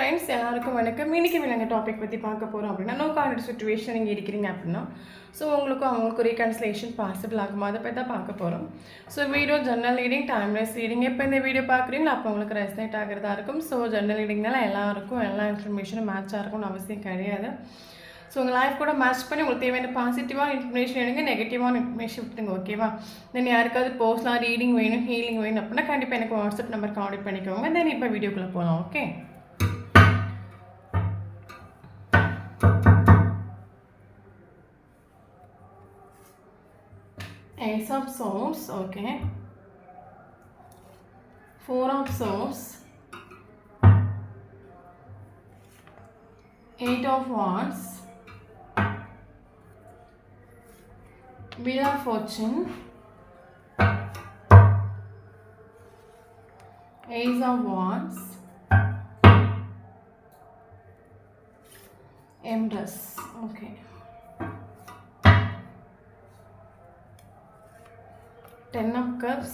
Friends எல்லாருக்கும் வணக்கம். இன்றைக்கி நாங்கள் டாபிக் பற்றி பார்க்க போகிறோம் அப்படின்னா நோ கான்டாக்ட் சுச்சுவேஷன் நீங்கள் இருக்கிறீங்க அப்படின்னா ஸோ அவங்களுக்கு ரீகன்சிலேஷன் பாசிபிள் ஆகுமா அதை பற்றி தான் பார்க்க போகிறோம். So video journal reading timeless reading எப்போ இந்த வீடியோ பார்க்குறீங்களோ அப்போ உங்களுக்கு ரெசனேட் ஆகிறதா இருக்கும். ஸோ ஜெர்னல் ரீடிங்னால எல்லாருக்கும் எல்லா இன்ஃபர்மேஷனும் மேட்சாக இருக்கும்னு அவசியம் கிடையாது. ஸோ உங்கள் லைஃப் கூட மேட்ச் பண்ணி உங்களுக்கு தேவையான பாசிட்டிவான இன்ஃபர்மேஷன் எடுங்க, நெகட்டிவான இன்ஃபர்மேஷன் விட்டுருங்க. ஓகேவா? தென் யாருக்காவது பர்சனலாக ரீடிங் வேணும், ஹீலிங் வேணும் அப்படின்னா கண்டிப்பாக எனக்கு வாட்ஸ்அப் நம்பர் கான்டெக்ட் பண்ணிக்கோங்க. தென் இப்போ வீடியோக்குள்ளே போகலாம். Okay, Ace of Swords, okay. Four of Swords, Eight of Wands, Wheel of Fortune, Ace of Wands, Empress, okay. Ten of Cups,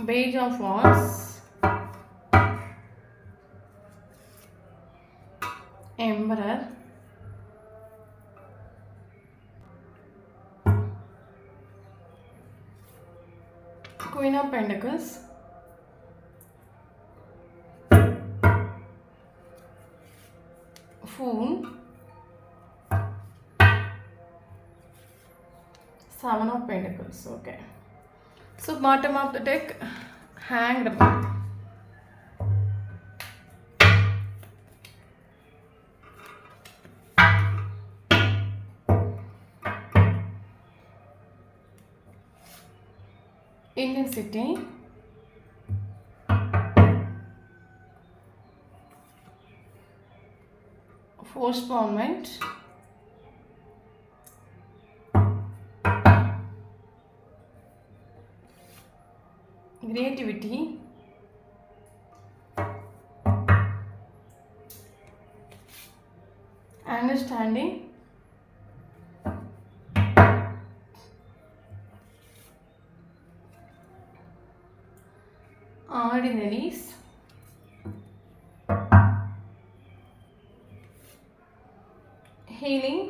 Page of Wands, Emperor, Queen of Pentacles, Fool, Seven of Pentacles, okay. So bottom of the deck, Hanged Man. Indian City, Postponement, Creativity, Understanding, Ordinaries, Healing,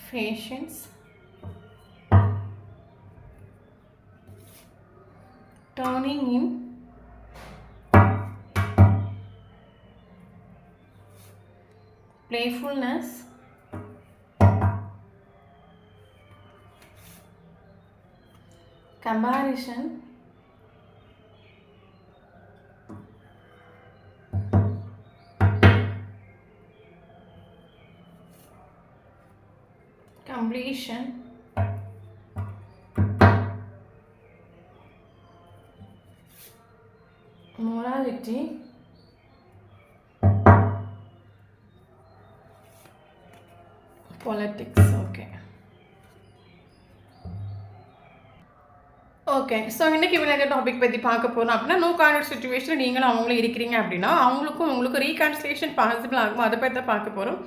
Patience, Turning in, Playfulness, Comparison, Completion, Morality, Politics, okay. Okay, so இன்றைக்கி இவங்க topic பற்றி பார்க்க போகிறோம் அப்படின்னா no contact சுச்சுவேஷனில் நீங்களும் அவங்களும் இருக்கிறீங்க அப்படின்னா உங்களுக்கு ரீகன்சிலேஷன் பாசிபிள் ஆகும் அதை பற்றி தான் பார்க்க போகிறோம்.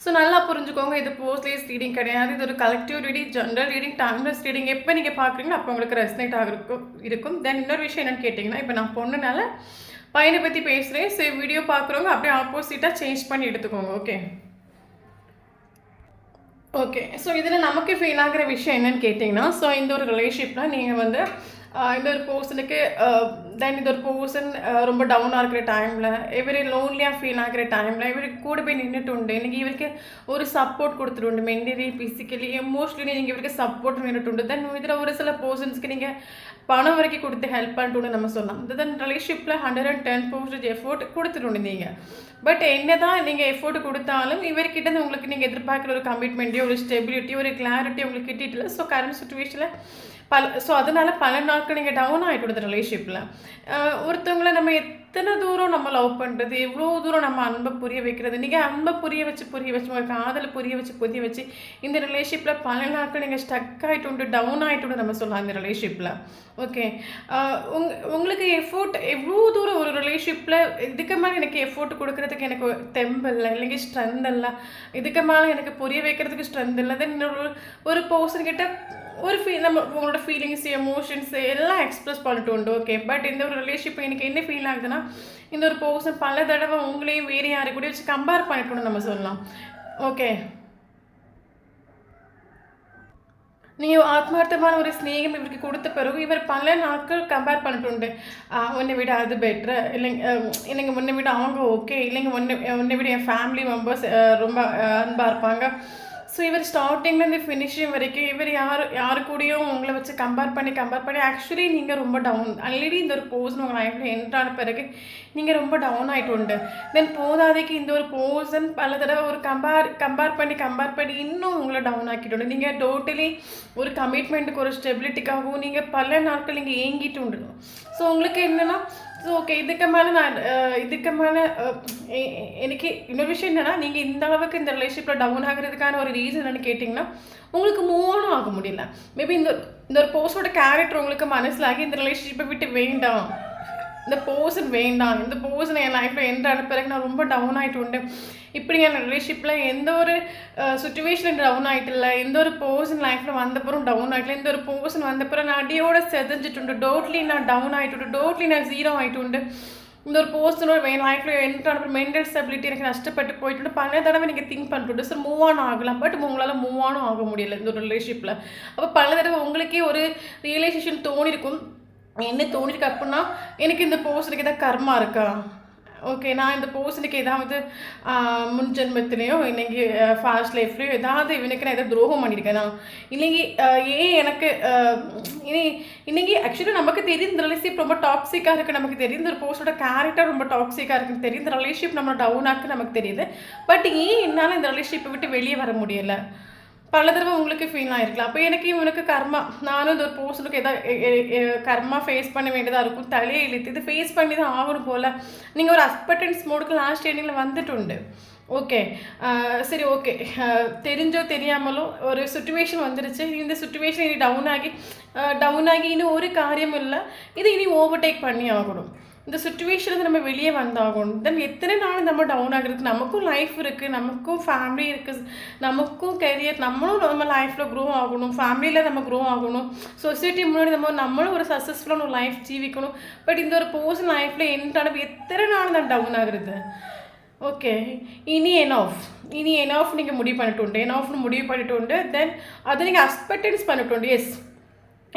ஸோ நல்லா புரிஞ்சுக்கோங்க, இது போஸ்ட்லேஸ் ரீடிங் கிடையாது, இது ஒரு collective reading, general reading, timeless reading. எப்போ நீங்கள் பார்க்குறீங்களோ அப்போ உங்களுக்கு ரெசனேட் இருக்கும். தென் இன்னொரு விஷயம் என்னென்னு கேட்டிங்கன்னா, இப்போ நான் பொண்ணுனால பையனை பற்றி பேசுகிறேன். ஸோ வீடியோ பார்க்குறவங்க அப்படியே ஆப்போசிட்டாக சேஞ்ச் பண்ணி எடுத்துக்கோங்க. ஓகே, ஸோ இதில் நமக்கு ஃபீல் ஆகிற விஷயம் என்னென்னு கேட்டிங்கன்னா, ஸோ இந்த ஒரு ரிலேஷன்ஷிப்பில் நீங்கள் வந்து இந்த ஒரு பர்சனுக்கு தென் இந்த ஒரு பர்சன் ரொம்ப டவுனாக இருக்கிற டைமில், இவர் லோன்லியாக ஃபீல் ஆகிற டைமில் இவருக்கு கூட போய் நின்றுட்டு உண்டு, இன்றைக்கி இவருக்கு ஒரு சப்போர்ட் கொடுத்துட்டு மென்டலி, ஃபிசிக்கலி, எமோஷ்னலி நீங்கள் இவருக்கு சப்போர்ட் நின்றுட்டு உண்டு. தென் இதில் ஒரு சில பர்சன்ஸ்க்கு நீங்கள் பணம் வரைக்கும் கொடுத்து ஹெல்ப் பண்ணிட்டு நம்ம சொல்லலாம். தென் ரிலேஷன்ஷிப்பில் 110% எஃபோர்ட் கொடுத்துட்டு நீங்கள். பட் என்ன தான் நீங்கள் எஃபோர்ட் கொடுத்தாலும் இவர்கிட்ட உங்களுக்கு நீங்கள் எதிர்பார்க்குற ஒரு கமிட்மெண்ட்டோ, ஒரு ஸ்டெபிலிட்டி, ஒரு கிளாரிட்டி உங்களுக்கு கிட்டிட்டு இல்லை. ஸோ கரண்ட் சுச்சுவேஷனில் ஸோ அதனால பல நாட்கள் நீங்கள் டவுன் ஆகிட்டு விடுது ரிலேஷன்ஷிப்பில். ஒருத்தவங்களை நம்ம எத்தனை தூரம் நம்ம லவ் பண்ணுறது, எவ்வளோ தூரம் நம்ம அன்பை புரிய வைக்கிறது, நீங்கள் அன்பை புரிய வச்சு உங்கள் காதலை புரிய வச்சு இந்த ரிலேஷன்ஷிப்பில் பல நாட்கள் நீங்கள் ஸ்டக் ஆகிட்டு டவுன் ஆகிட்டு நம்ம சொல்லலாம் இந்த ரிலேஷன்ஷிப்பில். ஓகே, உங்களுக்கு எஃபோர்ட் எவ்வளோ தூரம் ஒரு ரிலேஷன்ஷிப்பில் இதுக்கு மேலே எனக்கு எஃபோர்ட் கொடுக்கறதுக்கு எனக்கு தெம்பு இல்லை, இல்லைங்க ஸ்ட்ரென்த் இல்லை, இதுக்கு மேலே எனக்கு புரிய வைக்கிறதுக்கு ஸ்ட்ரென்த் இல்லை, தென் ஒரு பர்சன்கிட்ட ஒரு நம்ம உங்களோட ஃபீலிங்ஸ் எமோஷன்ஸ் எல்லாம் எக்ஸ்ப்ரெஸ் பண்ணிட்டு உண்டு. ஓகே, பட் இந்த ஒரு ரிலேஷன்ஷிப் எனக்கு என்ன ஃபீல் ஆகுதுன்னா, இந்த ஒரு பர்சன் பல தடவை உங்களையும் வேறு யாரை கூட வச்சு கம்பேர் பண்ணிட்டு நம்ம சொல்லலாம். ஓகே, நீங்கள் ஆத்மார்த்தமான ஒரு ஸ்நேகம் இவருக்கு கொடுத்த பிறகு இவர் பல நாட்கள் கம்பேர் பண்ணிட்டு உன்னை விட அது பெட்ரு, இல்லைங்க உன்னை விட அவங்க ஓகே, இல்லைங்க உன்னை விட என் ஃபேமிலி மெம்பர்ஸ் ரொம்ப அன்பாக இருப்பாங்க. ஸோ இவர் ஸ்டார்டிங்லேருந்து ஃபினிஷிங் வரைக்கும் இவர் யாரு கூடயும் உங்களை வச்சு கம்பேர் பண்ணி ஆக்சுவலி நீங்கள் ரொம்ப டவுன் ஆல்ரெடி இந்த ஒரு பர்சன் உங்கள் லைஃப்பில் என்ட்ரான பிறகு நீங்கள் ரொம்ப டவுன் ஆகிட்டு உண்டு. தென் போதாதைக்கு இந்த ஒரு பர்சன் பல தடவை ஒரு கம்பேர் பண்ணி இன்னும் உங்களை டவுன் ஆக்கிட்டு உண்டு. நீங்கள் டோட்டலி ஒரு கமிட்மெண்ட்டுக்கு ஒரு ஸ்டெபிலிட்டிக்காகவும் நீங்கள் பல நாட்கள் நீங்கள் ஏங்கிட்டு உண்டு. ஸோ உங்களுக்கு என்னென்னா, ஸோ ஓகே, இதுக்கு மேலே எனக்கு இன்னொரு விஷயம் என்னென்னா, நீங்கள் இந்த அளவுக்கு இந்த ரிலேஷன்ஷிப்பில் டவுன் ஆகிறதுக்கான ஒரு ரீசன் என்னென்னு கேட்டிங்கன்னா, உங்களுக்கு மூவ் ஆனும் ஆக முடியல. மேபி இந்த ஒரு பர்சனோட கேரக்டர் உங்களுக்கு மனசிலாகி இந்த ரிலேஷன்ஷிப்பை விட்டு வேண்டாம், இந்த பர்சன் வேண்டாம், இந்த பர்சன் என் லைஃப்பில் எந்த பிறகு நான் ரொம்ப டவுன் ஆகிட்டு உண்டு. இப்படி என் ரிலேஷன்ஷிப்பில் எந்த ஒரு சுச்சுவேஷன் டவுன் ஆகிட்டில்ல, எந்த ஒரு பர்சன் லைஃப்பில் வந்தப்புறம் டவுன் ஆகிட்டில்ல, இந்த ஒரு பர்சன் வந்தப்புறம் நான் அடியோட செதஞ்சிட்டு டோட்லி நான் டவுன் ஆகிட்டு டோட்லி நான் ஜீரோ ஆகிட்டு இந்த ஒரு பர்சனோட என் லைஃப்பில் என்ட்ரான மென்டல் ஸ்டெபிலிட்டி எனக்கு நஷ்டப்பட்டு போயிட்டு பல தடவை நீங்கள் திங்க் பண்ணிட்டு சார் மூவ் ஆன் ஆகலாம், பட் உங்களால் மூவ் ஆனும் ஆக முடியல இந்த ஒரு ரிலேஷன்ஷிப்பில். அப்போ பல தடவை உங்களுக்கே ஒரு ரியலைசேஷன் தோணிருக்கும். என்ன தோணிருக்கு அப்படின்னா, எனக்கு இந்த பர்சனுக்கு ஏதாவது கர்மா இருக்கா, ஓகே நான் இந்த பர்சனுக்கு ஏதாவது முன் ஜென்மத்திலையோ இன்னைக்கு ஃபாஸ்ட் லைஃப்லையோ ஏதாவது இவனுக்கு நான் எதாவது துரோகம் பண்ணியிருக்கேனா, இல்லைங்க ஏன் எனக்கு இன்னைக்கு ஆக்சுவலி நமக்கு தெரியும் இந்த ரிலேஷன்ஷிப் ரொம்ப டாக்ஸிக்காக இருக்குது, நமக்கு தெரியும் இந்த ஒரு பர்சனோட கேரக்டர் ரொம்ப டாக்ஸிக்காக இருக்குன்னு தெரியும், இந்த ரிலேஷன்ஷிப் நம்ம டவுன் ஆக்கு நமக்கு தெரியுது, பட் ஏன் என்னால் இந்த ரிலேஷன்ஷிப்பை விட்டு வெளியே வர முடியலை பல தடவை உங்களுக்கு ஃபீல் ஆகிருக்கலாம். அப்போ இவனுக்கு கர்மா, நானும் இந்த ஒரு பர்சனுக்கு எதாவது கர்மா ஃபேஸ் பண்ண வேண்டியதாக இருக்கும், தலையை இழுத்து இது ஃபேஸ் பண்ணி தான் ஆகணும் போல் நீங்கள் ஒரு அக்செப்டன்ஸ் மோடுக்கு லாஸ்ட் எண்டிங்கில் வந்துட்டு. ஓகே, சரி ஓகே, தெரிஞ்சோ தெரியாமலோ ஒரு சுச்சுவேஷன் வந்துருச்சு, இந்த சுச்சுவேஷன் இனி டவுன் ஆகி இன்னும் ஒரு காரியமும் இல்லை, இது இனி ஓவர்டேக் பண்ணி ஆகணும், இந்த சுச்சுவேஷனுக்கு நம்ம வெளியே வந்தாகணும். தென் எத்தனை நாள் நம்ம டவுன் ஆகிறதுக்கு, நமக்கும் லைஃப் இருக்குது, நமக்கும் ஃபேமிலி இருக்குது, நமக்கும் கெரியர், நம்மளும் நம்ம லைஃப்பில் க்ரோ ஆகணும், ஃபேமிலியில் நம்ம க்ரோ ஆகணும், சொசைட்டி முன்னாடி நம்மளும் ஒரு சக்ஸஸ்ஃபுல்லான ஒரு லைஃப் ஜீவிக்கணும். பட் இந்த ஒரு பர்சன் லைஃப்பில் என்ட்ரான எத்தனை நாள் தான் டவுன் ஆகுறது. ஓகே, இனி எனாஃப் நீங்கள் முடிவு பண்ணிட்டு தென் அதை நீங்கள் அக்செப்டன்ஸ் பண்ணிட்டு எஸ்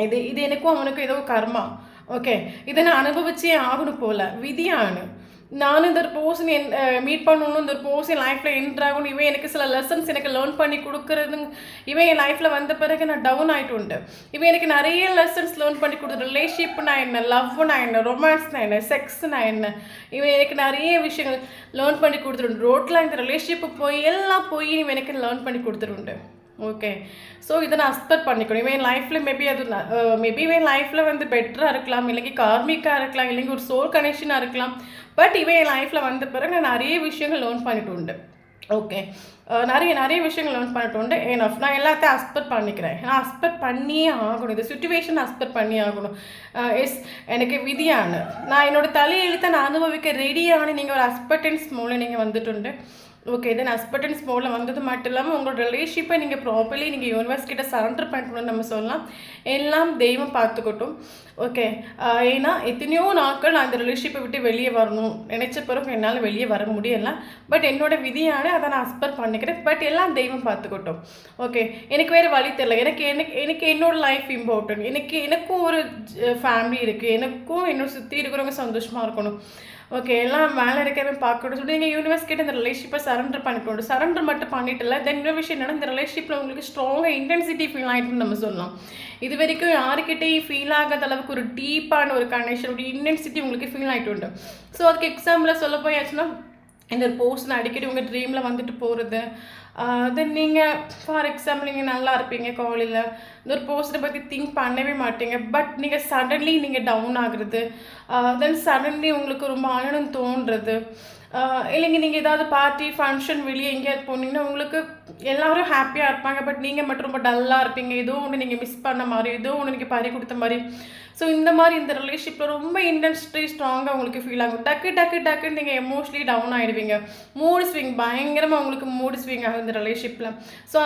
இது எனக்கும் அவனுக்கும் ஏதோ கர்மா, ஓகே இதை நான் அனுபவிச்சே ஆகணும் போல் விதியானு, நானும் இந்த ஒரு பர்சன் மீட் பண்ணணும், இந்த ஒரு பர்சன் லைஃப்பில் என்ட்ராகணும், இவன் எனக்கு சில லெசன்ஸ் எனக்கு லேர்ன் பண்ணி கொடுக்குறது, இவன் என் லைஃப்பில் வந்த பிறகு நான் டவுன் ஆகிட்டு இவன் எனக்கு நிறைய லெசன்ஸ் லேர்ன் பண்ணி கொடுத்து, ரிலேஷன்ஷிப்னா என்ன, லவ்னா என்ன, ரொமான்ஸ்னா என்ன, செக்ஸ்னா என்ன, இவன் எனக்கு நிறைய விஷயங்கள் லேர்ன் பண்ணி கொடுத்துருண்டு, ரோட்டில் இந்த ரிலேஷன்ஷிப்பு எல்லாம் போய் இவன் எனக்கு லேர்ன் பண்ணி கொடுத்துருண்டு. ஓகே, ஸோ இதை நான் அக்செப்ட் பண்ணிக்கணும். இவன் லைஃப்பில் மேபி இவன் லைஃப்பில் வந்து பெட்டராக இருக்கலாம், இல்லைங்க கார்மிக்காக இருக்கலாம், இல்லைங்க ஒரு சோல் கனெக்ஷனாக இருக்கலாம், பட் இவன் என் லைஃப்பில் வந்த பிறகு நான் நிறைய விஷயங்கள் லேர்ன் பண்ணிட்டு ஓகே நிறைய விஷயங்கள் லேர்ன் பண்ணிட்டு ஏனஃப் நான் எல்லாத்தையும் அக்செப்ட் பண்ணிக்கிறேன், நான் அக்செப்ட் பண்ணியே ஆகணும், இந்த சுச்சுவேஷன் அக்செப்ட் பண்ணி ஆகணும். எஸ் எனக்கு விதியான நான் என்னோடய தலையெழுத்தை நான் அனுபவிக்க ரெடியான நீங்கள் ஒரு அக்செப்டன்ஸ் மூலம் நீங்கள் வந்துட்டு ஓகே தென் அக்செப்டன்ஸ் மோடில் வந்தது மட்டும் இல்லாமல் உங்களோட ரிலேஷன்ஷிப்பை நீங்கள் ப்ராப்பர்லி நீங்கள் யூனிவர்ஸ் கிட்ட சரண்டர் பண்ணிக்கணும்னு நம்ம சொல்லலாம். எல்லாம் தெய்வம் பார்த்துக்கட்டும். ஓகே, ஏன்னா எத்தனையோ நாட்கள் நான் இந்த ரிலேஷன்ஷிப்பை விட்டு வெளியே வரணும் நினச்ச பிறகு என்னால் வெளியே வர முடியலை, பட் என்னோடய விதியான அதை நான் அக்செப்ட் பண்ணிக்கிறேன், பட் எல்லாம் தெய்வம் பார்த்துக்கட்டும். ஓகே, எனக்கு வேறு வழி தெரியல, எனக்கு என்னோடய லைஃப் இம்பார்ட்டன்ட், எனக்கும் ஒரு ஃபேமிலி இருக்குது, எனக்கும் என்னோட சுற்றி இருக்கிறவங்க சந்தோஷமாக இருக்கணும். ஓகே, எல்லாம் மேலே இருக்கிறவன் பார்க்கணும் சொல்லி நீங்கள் யூனிவர்ஸ் கிட்ட இந்த ரிலேஷன்ஷிப்பை சரண்டர் பண்ணிக்கணும். சரண்டர் மட்டும் பண்ணிட்டு இல்லை, தென் இன்னொரு விஷயம் என்னன்னா, இந்த ரிலேஷன்ஷிப்பில் உங்களுக்கு ஸ்ட்ராங்காக இன்டென்சிட்டி ஃபீல் ஆகிட்டுன்னு நம்ம சொல்லலாம். இது வரைக்கும் யாருக்கிட்டையும் ஃபீல் ஆகாத அளவுக்கு ஒரு டீப்பான ஒரு கனெக்ஷன், ஒரு இன்டென்சிட்டி உங்களுக்கு ஃபீல் ஆகிட்டு உண்டு. ஸோ அதுக்கு எக்ஸாம்பிளாக சொல்ல போயாச்சுன்னா, இந்த ஒரு பர்சன் அடிக்கடி உங்கள் ட்ரீமில் வந்துட்டு போகிறது. தென் நீங்கள் ஃபார் எக்ஸாம்பிள் நீங்கள் நல்லா இருப்பீங்க காலையில், இந்த ஒரு பர்சனை பற்றி திங்க் பண்ணவே மாட்டீங்க. பட் நீங்கள் சடன்லி நீங்கள் டவுன் ஆகுறது, தென் சடன்லி உங்களுக்கு ரொம்ப அழணும்னு தோன்றுறது, இல்லைங்க நீங்கள் ஏதாவது பார்ட்டி ஃபங்க்ஷன் வெளியே எங்கேயாவது போனீங்கன்னா உங்களுக்கு எல்லோரும் ஹாப்பியாக இருப்பாங்க, பட் நீங்கள் மட்டும் ரொம்ப டல்லாக இருப்பீங்க. ஏதோ ஒன்று நீங்கள் மிஸ் பண்ண மாதிரி, ஏதோ ஒன்று நீங்கள் பறி கொடுத்த மாதிரி. ஸோ இந்த மாதிரி இந்த ரிலேஷன்ஷிப்பில் ரொம்ப இன்டென்சிட்டி ஸ்ட்ராங்காக உங்களுக்கு ஃபீல் ஆகும். டக்குன்னு நீங்கள் எமோஷ்னலி டவுன் ஆகிடுவீங்க. மூடு ஸ்விங் பயங்கரமாக உங்களுக்கு மூடு ஸ்விங் ஆகும் இந்த ரிலேஷன்ஷிப்பில். ஸோ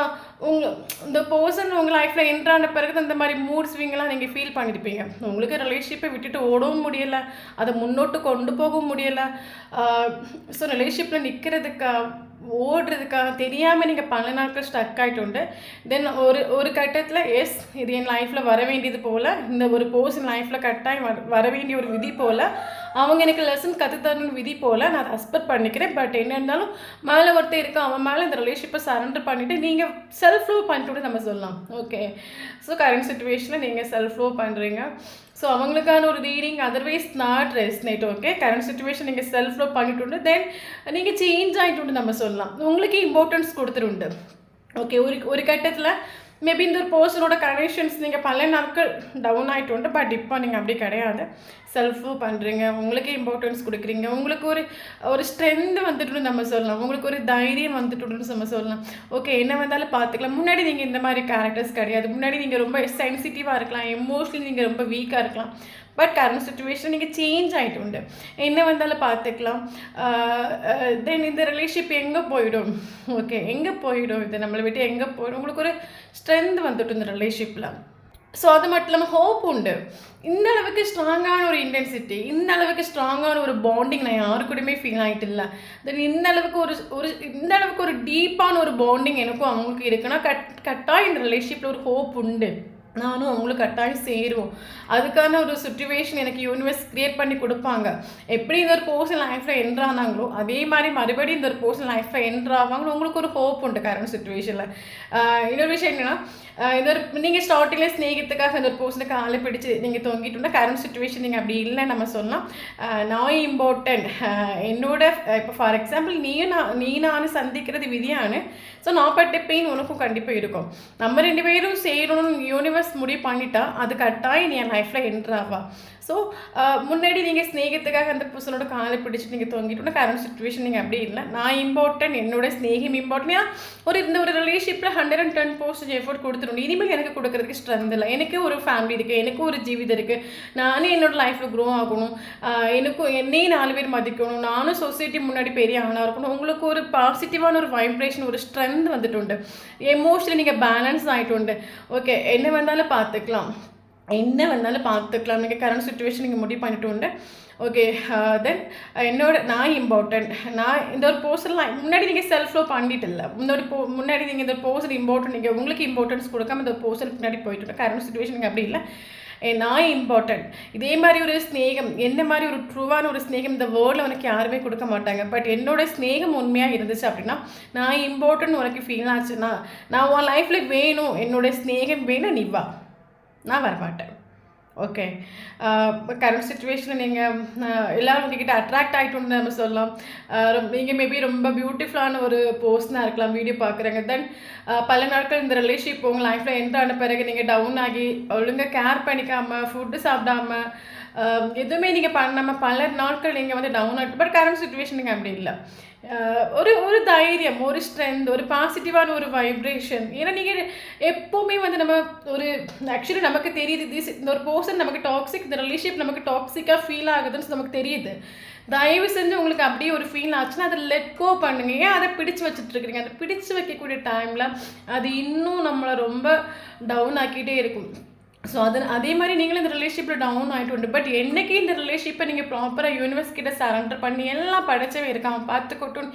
இந்த பர்சன் உங்கள் லைஃப்பில் என்ட்ரான பிறகு இந்த மாதிரி மூட் ஸ்விங்கெல்லாம் நீங்கள் ஃபீல் பண்ணியிருப்பீங்க. உங்களுக்கு ரிலேஷன்ஷிப்பை விட்டுட்டு ஓடவும் முடியலை, அதை முன்னோட்டு கொண்டு போகவும் முடியலை. ஸோ ரிலேஷன்ஷிப்பில் நிற்கிறதுக்கா ஓடுறதுக்காக தெரியாமல் நீங்கள் பல நாட்கள் ஸ்டக் ஆகிட்டு. தென் ஒரு கட்டத்தில் எஸ் இது என் லைஃப்பில் வர வேண்டியது போல், இந்த ஒரு பர்சன் லைஃப்பில் கட்டாயம் வர வேண்டிய ஒரு விதி போல், அவங்க எனக்கு லெசன் கற்றுத்தரணும் விதி போல் நான் அதை அக்செப்ட் பண்ணிக்கிறேன். பட் என்ன இருந்தாலும் மேலே ஒருத்தர் இருக்கா, அவன் மேலே இந்த ரிலேஷன்ஷிப்பை சரண்டர் பண்ணிவிட்டு நீங்கள் செல்ஃப் லவ் பண்ணிட்டு நம்ம சொல்லலாம். ஓகே, ஸோ கரண்ட் சுச்சுவேஷனில் நீங்கள் செல்ஃப் லவ் பண்ணுறீங்க. ஸோ அவங்களுக்கான ஒரு reading otherwise not resonate. Okay, current situation நீங்கள் செல்ஃப் லவ் பண்ணிட்டு தென் நீங்கள் சேஞ்ச் ஆகிட்டு நம்ம சொல்லலாம். உங்களுக்கு இம்பார்ட்டன்ஸ் கொடுத்துருண்டு. ஓகே, ஒரு கட்டத்தில் மேபி இந்த ஒரு பர்சனோட கனெக்ஷன்ஸ் நீங்கள் பல நாட்கள் டவுன் ஆகிட்டு, பட் இப்போ நீங்கள் அப்படி கிடையாது. செல்ஃப் லவ் பண்ணுறீங்க, உங்களுக்கு இம்பார்ட்டன்ஸ் கொடுக்குறீங்க, உங்களுக்கு ஒரு ஸ்ட்ரென்த் வந்துட்டு நம்ம சொல்லலாம், உங்களுக்கு ஒரு தைரியம் வந்துட்டு நம்ம சொல்லலாம். ஓகே, என்ன வந்தாலும் பார்த்துக்கலாம். முன்னாடி நீங்கள் இந்த மாதிரி கேரக்டர்ஸ் கிடையாது. முன்னாடி நீங்கள் ரொம்ப சென்சிட்டிவாக இருக்கலாம், எமோஷ்னலி நீங்கள் ரொம்ப வீக்காக இருக்கலாம். பட் கரண்ட் சுச்சுவேஷன் நீங்கள் சேஞ்ச் ஆகிட்டு என்ன வந்தாலும் பார்த்துக்கலாம். தென் இந்த ரிலேஷன்ஷிப் எங்கே போயிடும்? ஓகே, எங்கே போயிடும்? இது நம்மளை விட்டு எங்கே போயிடும்? உங்களுக்கு ஒரு ஸ்ட்ரென்த் வந்துட்டு இந்த ரிலேஷன்ஷிப்பில். ஸோ அது மட்டும் இல்லாமல் ஹோப் உண்டு. இந்த அளவுக்கு ஸ்ட்ராங்கான ஒரு இன்டென்சிட்டி, இந்த அளவுக்கு ஸ்ட்ராங்கான ஒரு பாண்டிங் நான் யாரு கூடயுமே ஃபீல் ஆகிட்டு இல்லை. தென் இந்த அளவுக்கு ஒரு டீப்பான ஒரு பாண்டிங் எனக்கும் அவங்களுக்கு இருக்குன்னா கட்டாயம் இந்த ரிலேஷன்ஷிப்பில் ஒரு ஹோப் உண்டு. நானும் அவங்களுக்கு கட்டாயம் சேருவோம். அதுக்கான ஒரு சுச்சுவேஷன் எனக்கு யூனிவர்ஸ் க்ரியேட் பண்ணி கொடுப்பாங்க. எப்படி இந்த ஒரு பர்சன் லைஃப்பில் என்ட்ரானாங்களோ அதே மாதிரி மறுபடியும் இந்த ஒரு பர்சன் லைஃப்பில் என்ட்ராவாங்களோ உங்களுக்கு ஒரு ஹோப் உண்டு கரண்ட் சுச்சுவேஷனில். இன்னொரு விஷயம் என்னென்னா, இந்த ஒரு நீங்கள் ஸ்டார்டிங்கில் ஸ்நேகத்துக்காக இந்த ஒரு பர்சனுக்கு ஆளை பிடிச்சி நீங்கள் தொங்கிட்டோம்னா கரண்ட் சுச்சுவேஷன் நீங்கள் அப்படி இல்லை நம்ம சொல்லலாம். நான் இம்பார்ட்டன்ட் என்னோட இப்போ ஃபார் எக்ஸாம்பிள் நானும் சந்திக்கிறது விதியானு. ஸோ நான் பட்ட பெயின் உனக்கும் கண்டிப்பாக இருக்கும். நம்ம 2 பேரும் செய்யணும்னு யூனிவர்ஸ் முடிவு பண்ணிட்டா அது கட்டாயம் நீ என் லைஃப்பில் என்ட்ராவா. ஸோ முன்னாடி நீங்கள் ஸ்நேகத்துக்காக அந்த பர்சனோட காலை பிடிச்சிட்டு நீங்கள் தொங்கிட்டோம்னா கரண்ட் சுச்சுவேஷன் நீங்கள் அப்படி இல்லை. நான் இம்பார்ட்டன்ட், என்னோட ஸ்நேகம் இம்பார்ட்டன்ட். இந்த ஒரு ரிலேஷன்ஷிப்பில் 110% எஃபோர்ட் கொடுத்துருணும். இனிமேல் எனக்கு கொடுக்கறதுக்கு ஸ்ட்ரென்த் இல்லை. எனக்கு ஒரு ஃபேமிலி இருக்குது, எனக்கு ஒரு ஜீவிதம் இருக்குது, நானே என்னோட லைஃப்பில் க்ரோ ஆகணும், எனக்கும் என்னையும் 4 பேர் மதிக்கணும், நானும் சொசைட்டி முன்னாடி பெரிய ஆளாக இருக்கணும். உங்களுக்கு ஒரு பாசிட்டிவான ஒரு வைப்ரேஷன், ஒரு ஸ்ட்ரென்த் வந்துட்டு எமோஷனலி நீங்கள் பேலன்ஸ் ஆகிட்டு. ஓகே, என்ன வந்தாலும் பார்த்துக்கலாம், நீங்கள் கரண்ட் சுச்சுவேஷன் நீங்கள் முடிவு பண்ணிட்டு. ஓகே, தென் நான் இம்பார்ட்டன்ட். நான் இந்த ஒரு பர்சன்லாம் முன்னாடி நீங்கள் செல்ஃப் லவ் பண்ணிட்டு இல்லை. முன்னாடி நீங்கள் இந்த ஒரு பர்சன் இம்பார்ட்டன்ட், நீங்கள் உங்களுக்கு இம்பார்ட்டன்ஸ் கொடுக்காம இந்த ஒரு பர்சனுக்கு முன்னாடி போயிட்டு. கரண்ட் சுச்சுவேஷன் நீங்கள் அப்படி இல்லை, நான் இம்பார்ட்டன்ட். இதே மாதிரி ஒரு ஸ்நேகம், என்ன மாதிரி ஒரு ட்ரூவான ஒரு ஸ்நேகம் இந்த வேர்ல்டில் உனக்கு யாருமே கொடுக்க மாட்டாங்க. பட் என்னோட ஸ்நேகம் உண்மையாக இருந்துச்சு அப்படின்னா நான் இம்பார்ட்டன்ட் உனக்கு ஃபீல் ஆச்சுன்னா, நான் உன் லைஃப்பில் வேணும், என்னோட ஸ்நேகம் வேணும், நீ வா, நான் வரமாட்டேன். ஓகே, கரண்ட் சுச்சுவேஷனில் நீங்கள் எல்லோரும் உங்ககிட்ட அட்ராக்ட் ஆகிட்டு நம்ம சொல்லலாம். நீங்கள் மேபி ரொம்ப பியூட்டிஃபுல்லான ஒரு பர்சனாக இருக்கலாம், வீடியோ பார்க்குறாங்க. தென் பல நாட்கள் இந்த ரிலேஷன்ஷிப் உங்கள் லைஃப்பில் என்ட்ரான பிறகு நீங்கள் டவுன் ஆகி ஒழுங்காக கேர் பண்ணிக்காமல், ஃபுட்டு சாப்பிடாமல், எதுவுமே நீங்கள் பண்ணாமல் பல நாட்கள் நீங்கள் வந்து டவுன் ஆகிட்டு. பட் கரண்ட் சுச்சுவேஷன் நீங்கள் அப்படி இல்லை. ஒரு தைரியம், ஒரு ஸ்ட்ரென்த், ஒரு பாசிட்டிவான ஒரு வைப்ரேஷன். ஏன்னா நீங்கள் எப்போவுமே வந்து நம்ம ஒரு ஆக்சுவலி நமக்கு தெரியுது இந்த ஒரு பர்சன் நமக்கு டாக்ஸிக், இந்த ரிலேஷன்ஷிப் நமக்கு டாக்ஸிக்காக ஃபீல் ஆகுதுன்னு நமக்கு தெரியுது. தயவு செஞ்சு உங்களுக்கு அப்படியே ஒரு ஃபீல் ஆச்சுன்னா அதை லெட் கோ பண்ணுங்க. ஏன் அதை பிடிச்சி வச்சுட்ருக்குறீங்க? அதை பிடிச்சி வைக்கக்கூடிய டைமில் அது இன்னும் நம்மளை ரொம்ப டவுன் ஆக்கிட்டே இருக்கும். ஸோ அதே மாதிரி நீங்களும் இந்த ரிலேஷன்ஷிப்பில் டவுன் ஆகிட்டு. பட் என்றைக்கு இந்த ரிலேஷன்ஷிப்பை நீங்கள் ப்ராப்பராக யூனிவர்ஸ் கிட்ட சரண்டர் பண்ணி எல்லாம் படைச்சவே இருக்கான் பார்த்துக்கட்டும்,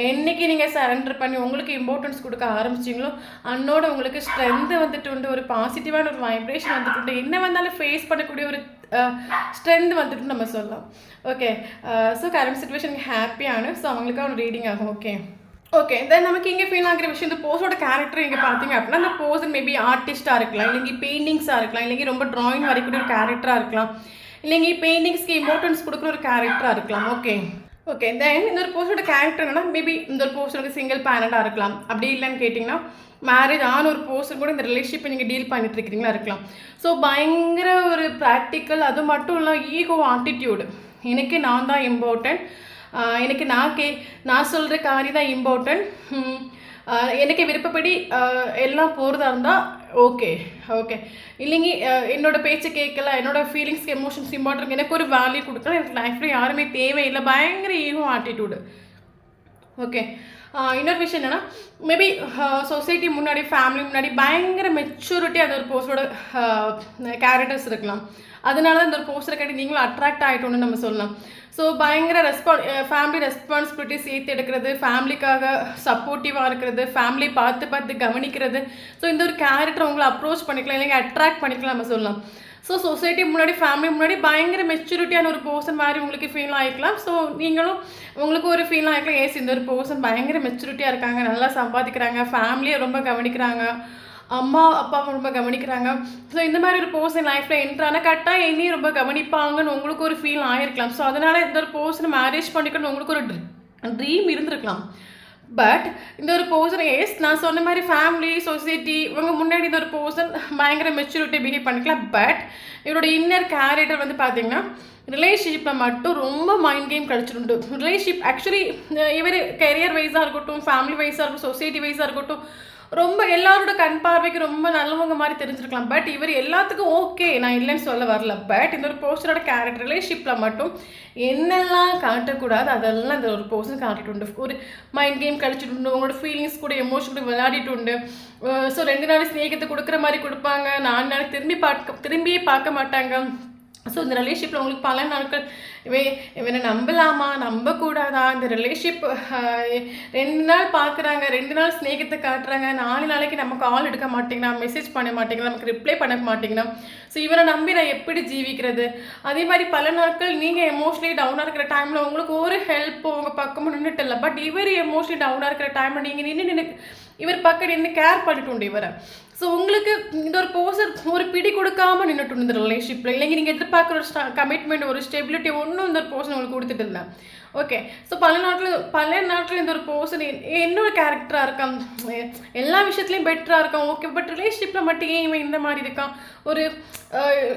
என்றைக்கு நீங்கள் சரண்டர் பண்ணி உங்களுக்கு இம்பார்ட்டன்ஸ் கொடுக்க ஆரம்பிச்சிங்களோ அன்னோட உங்களுக்கு ஸ்ட்ரென்த்து வந்துட்டு ஒரு பாசிட்டிவான ஒரு வைப்ரேஷன் வந்துட்டு என்ன வந்தாலும் ஃபேஸ் பண்ணக்கூடிய ஒரு ஸ்ட்ரென்த் வந்துட்டு நம்ம சொல்லலாம். ஓகே, ஸோ கரண்ட் சுச்சுவேஷன் ஹாப்பியான, ஸோ அவங்களுக்காக ஒரு ரீடிங் ஆகும். ஓகே, தென் நமக்கு இங்கே ஃபீல் ஆகிற விஷயம், இந்த போஸோட கேரக்டர் இங்கே பார்த்தீங்க அப்படின்னா அந்த போஸ் மேபி ஆர்டிஸ்ட்டாக இருக்கலாம், இல்லைங்க பெயிண்டிங்ஸாக இருக்கலாம், இல்லைங்க ரொம்ப ட்ராயிங் வரைக்கூடிய ஒரு கேரக்டராக இருக்கலாம், இல்லைங்க பெயிண்டிங்ஸ்க்கு இம்பார்ட்டன்ஸ் கொடுக்குற ஒரு கேரக்டராக இருக்கலாம். ஓகே. தென் இந்த ஒரு பர்சனோட கேரக்டர் என்னன்னா, மேபி இந்த ஒரு பர்சனுக்கு சிங்கிள் பேரண்டாக இருக்கலாம். அப்படி இல்லைன்னு கேட்டிங்கன்னா, மேரேஜ் ஆன ஒரு பர்சன் கூட இந்த ரிலேஷன்ஷிப்பை நீங்கள் டீல் பண்ணிட்டு இருக்கிறீங்களா இருக்கலாம். ஸோ பயங்கர ஒரு ப்ராக்டிக்கல், அது மட்டும் இல்லை ஈகோ ஆட்டிடியூடு. எனக்கு நான் தான் இம்பார்ட்டன்ட், எனக்கு நான் சொல்கிற காரியம் தான் இம்பார்ட்டன்ட், எனக்கு விருப்பப்படி எல்லாம் போகிறதா இருந்தால் ஓகே ஓகே, இல்லைங்க என்னோடய பேச்சை கேட்கல, என்னோடய ஃபீலிங்ஸ்க்கு எமோஷன்ஸ் இம்பார்ட்டன்ட், எனக்கு ஒரு வேல்யூ கொடுக்கலாம், எனக்கு லைஃப்பில் யாருமே தேவையில்லை, பயங்கர ஈகோ ஆட்டிடியூடு. ஓகே. இன்னொரு விஷயம் என்னென்னா, மேபி சொசைட்டி முன்னாடி, ஃபேமிலி முன்னாடி பயங்கர மெச்சூரிட்டி அந்த ஒரு பர்சனோட கேரக்டர்ஸ் இருக்கலாம். அதனால தான் இந்த ஒரு போஸ்டரை கட்டி நீங்களும் அட்ராக்ட் ஆகிட்டோன்னு நம்ம சொல்லலாம். ஸோ பயங்கர ஃபேமிலி ரெஸ்பான்சிபிலிட்டிஸ் ஏற்றி எடுக்கிறது, ஃபேமிலிக்காக சப்போர்ட்டிவாக இருக்கிறது, ஃபேமிலியை பார்த்து கவனிக்கிறது. ஸோ இந்த ஒரு கேரக்டர் உங்களை அப்ரோச் பண்ணிக்கலாம், இல்லைங்க அட்ராக்ட் பண்ணிக்கலாம் நம்ம சொல்லலாம். ஸோ சொசைட்டி முன்னாடி, ஃபேமிலி முன்னாடி பயங்கர மெச்சூரிட்டியான ஒரு பர்சன் மாதிரி உங்களுக்கு ஃபீல் ஆகிக்கலாம். ஸோ நீங்களும் உங்களுக்கு ஒரு ஃபீல் ஆகிக்கலாம், ஏஸ் இந்த ஒரு பர்சன் பயங்கர மெச்சூரிட்டியாக இருக்காங்க, நல்லா சம்பாதிக்கிறாங்க, ஃபேமிலியை ரொம்ப கவனிக்கிறாங்க, அம்மா அப்பாவை ரொம்ப கவனிக்கிறாங்க. ஸோ இந்த மாதிரி ஒரு பர்சன் லைஃப்பில் என்ட்ரான கரெக்டாக என்னையும் ரொம்ப கவனிப்பாங்கன்னு உங்களுக்கு ஒரு ஃபீல் ஆகிருக்கலாம். ஸோ அதனால் இந்த ஒரு பர்சனை மேரேஜ் பண்ணிக்கணும்னு உங்களுக்கு ஒரு ட்ரீம் இருந்திருக்கலாம். பட் இந்த ஒரு பர்சன் எஸ் நான் சொன்ன மாதிரி ஃபேமிலி, சொசைட்டி இவங்க முன்னாடி இந்த ஒரு பர்சன் பயங்கர மெச்சூரிட்டி பிஹேவ் பண்ணிக்கலாம். பட் இவரோட இன்னர் கேரக்டர் வந்து பார்த்தீங்கன்னா ரிலேஷன்ஷிப்பில் மட்டும் ரொம்ப மைண்ட் கேம் கழிச்சிட்டு. ரிலேஷன்ஷிப் ஆக்சுவலி இவர் கெரியர் வைஸாக இருக்கட்டும், ஃபேமிலி வைஸாக இருக்கட்டும், சொசைட்டி வைஸாக இருக்கட்டும், ரொம்ப எல்லாரோட கண் பார்வைக்கு ரொம்ப நல்லவங்க மாதிரி தெரிஞ்சிருக்கலாம். பட் இவர் எல்லாத்துக்கும் ஓகே, நான் இல்லைன்னு சொல்ல வரல. பட் இந்த ஒரு பர்சனோட கேரக்டர் ரிலேஷன்ஷிப்பில் மட்டும் என்னெல்லாம் காட்டக்கூடாது அதெல்லாம் இந்த ஒரு பர்சன் காட்டிட்டு உண்டு. ஒரு மைண்ட் கேம் கழிச்சிட்டு உண்டு, உங்களோட ஃபீலிங்ஸ் கூட எமோஷன் கூட விளையாடிட்டு உண்டு. ஸோ 2 நாள் ஸ்நேகத்தை கொடுக்குற மாதிரி கொடுப்பாங்க, 4 நாள் திரும்பியே பார்க்க மாட்டாங்க. ஸோ இந்த ரிலேஷன்ஷிப்பில் உங்களுக்கு பல நாட்கள் இவனை நம்பலாமா நம்பக்கூடாதா, இந்த ரிலேஷன்ஷிப் 2 நாள் பார்க்குறாங்க, 2 நாள் ஸ்நேகத்தை காட்டுறாங்க, 4 நாளைக்கு நம்ம கால் எடுக்க மாட்டேங்கிறா, மெசேஜ் பண்ண மாட்டேங்கிறா, நமக்கு ரிப்ளை பண்ண மாட்டேங்கிறா. ஸோ இவனை நம்பி நான் எப்படி ஜீவிக்கிறது. அதே மாதிரி பல நாட்கள் நீங்கள் எமோஷனலி டவுனாக இருக்கிற டைமில் உங்களுக்கு ஒரு ஹெல்ப்போ உங்கள் பக்கமும் நின்றுட்டு இல்லை. பட் இவர் எமோஷனலி டவுனாக இருக்கிற டைமில் நீங்கள் நின்று இவர் பக்கம் நின்று கேர் பண்ணிட்டு உண்டு இவரை. ஸோ உங்களுக்கு இந்த ஒரு பர்சன் ஒரு பிடி கொடுக்காமல் நின்றுட்டு இந்த ரிலேஷன்ஷிப்பில், இல்லைங்க நீங்கள் எதிர்பார்க்குற ஒரு கமிட்மெண்ட், ஒரு ஸ்டெபிலிட்டி ஒன்றும் இந்த ஒரு பர்சன் உங்களுக்கு கொடுத்துட்டு இல்லை. ஓகே. ஸோ பல நாட்கள் இந்த ஒரு பர்சன் என்னோட கேரக்டராக இருக்கான், எல்லா விஷயத்துலையும் பெட்டராக இருக்கான், ஓகே. பட் ரிலேஷன்ஷிப்பில் மட்டும் ஏன் இவன் இந்த மாதிரி இருக்கான், ஒரு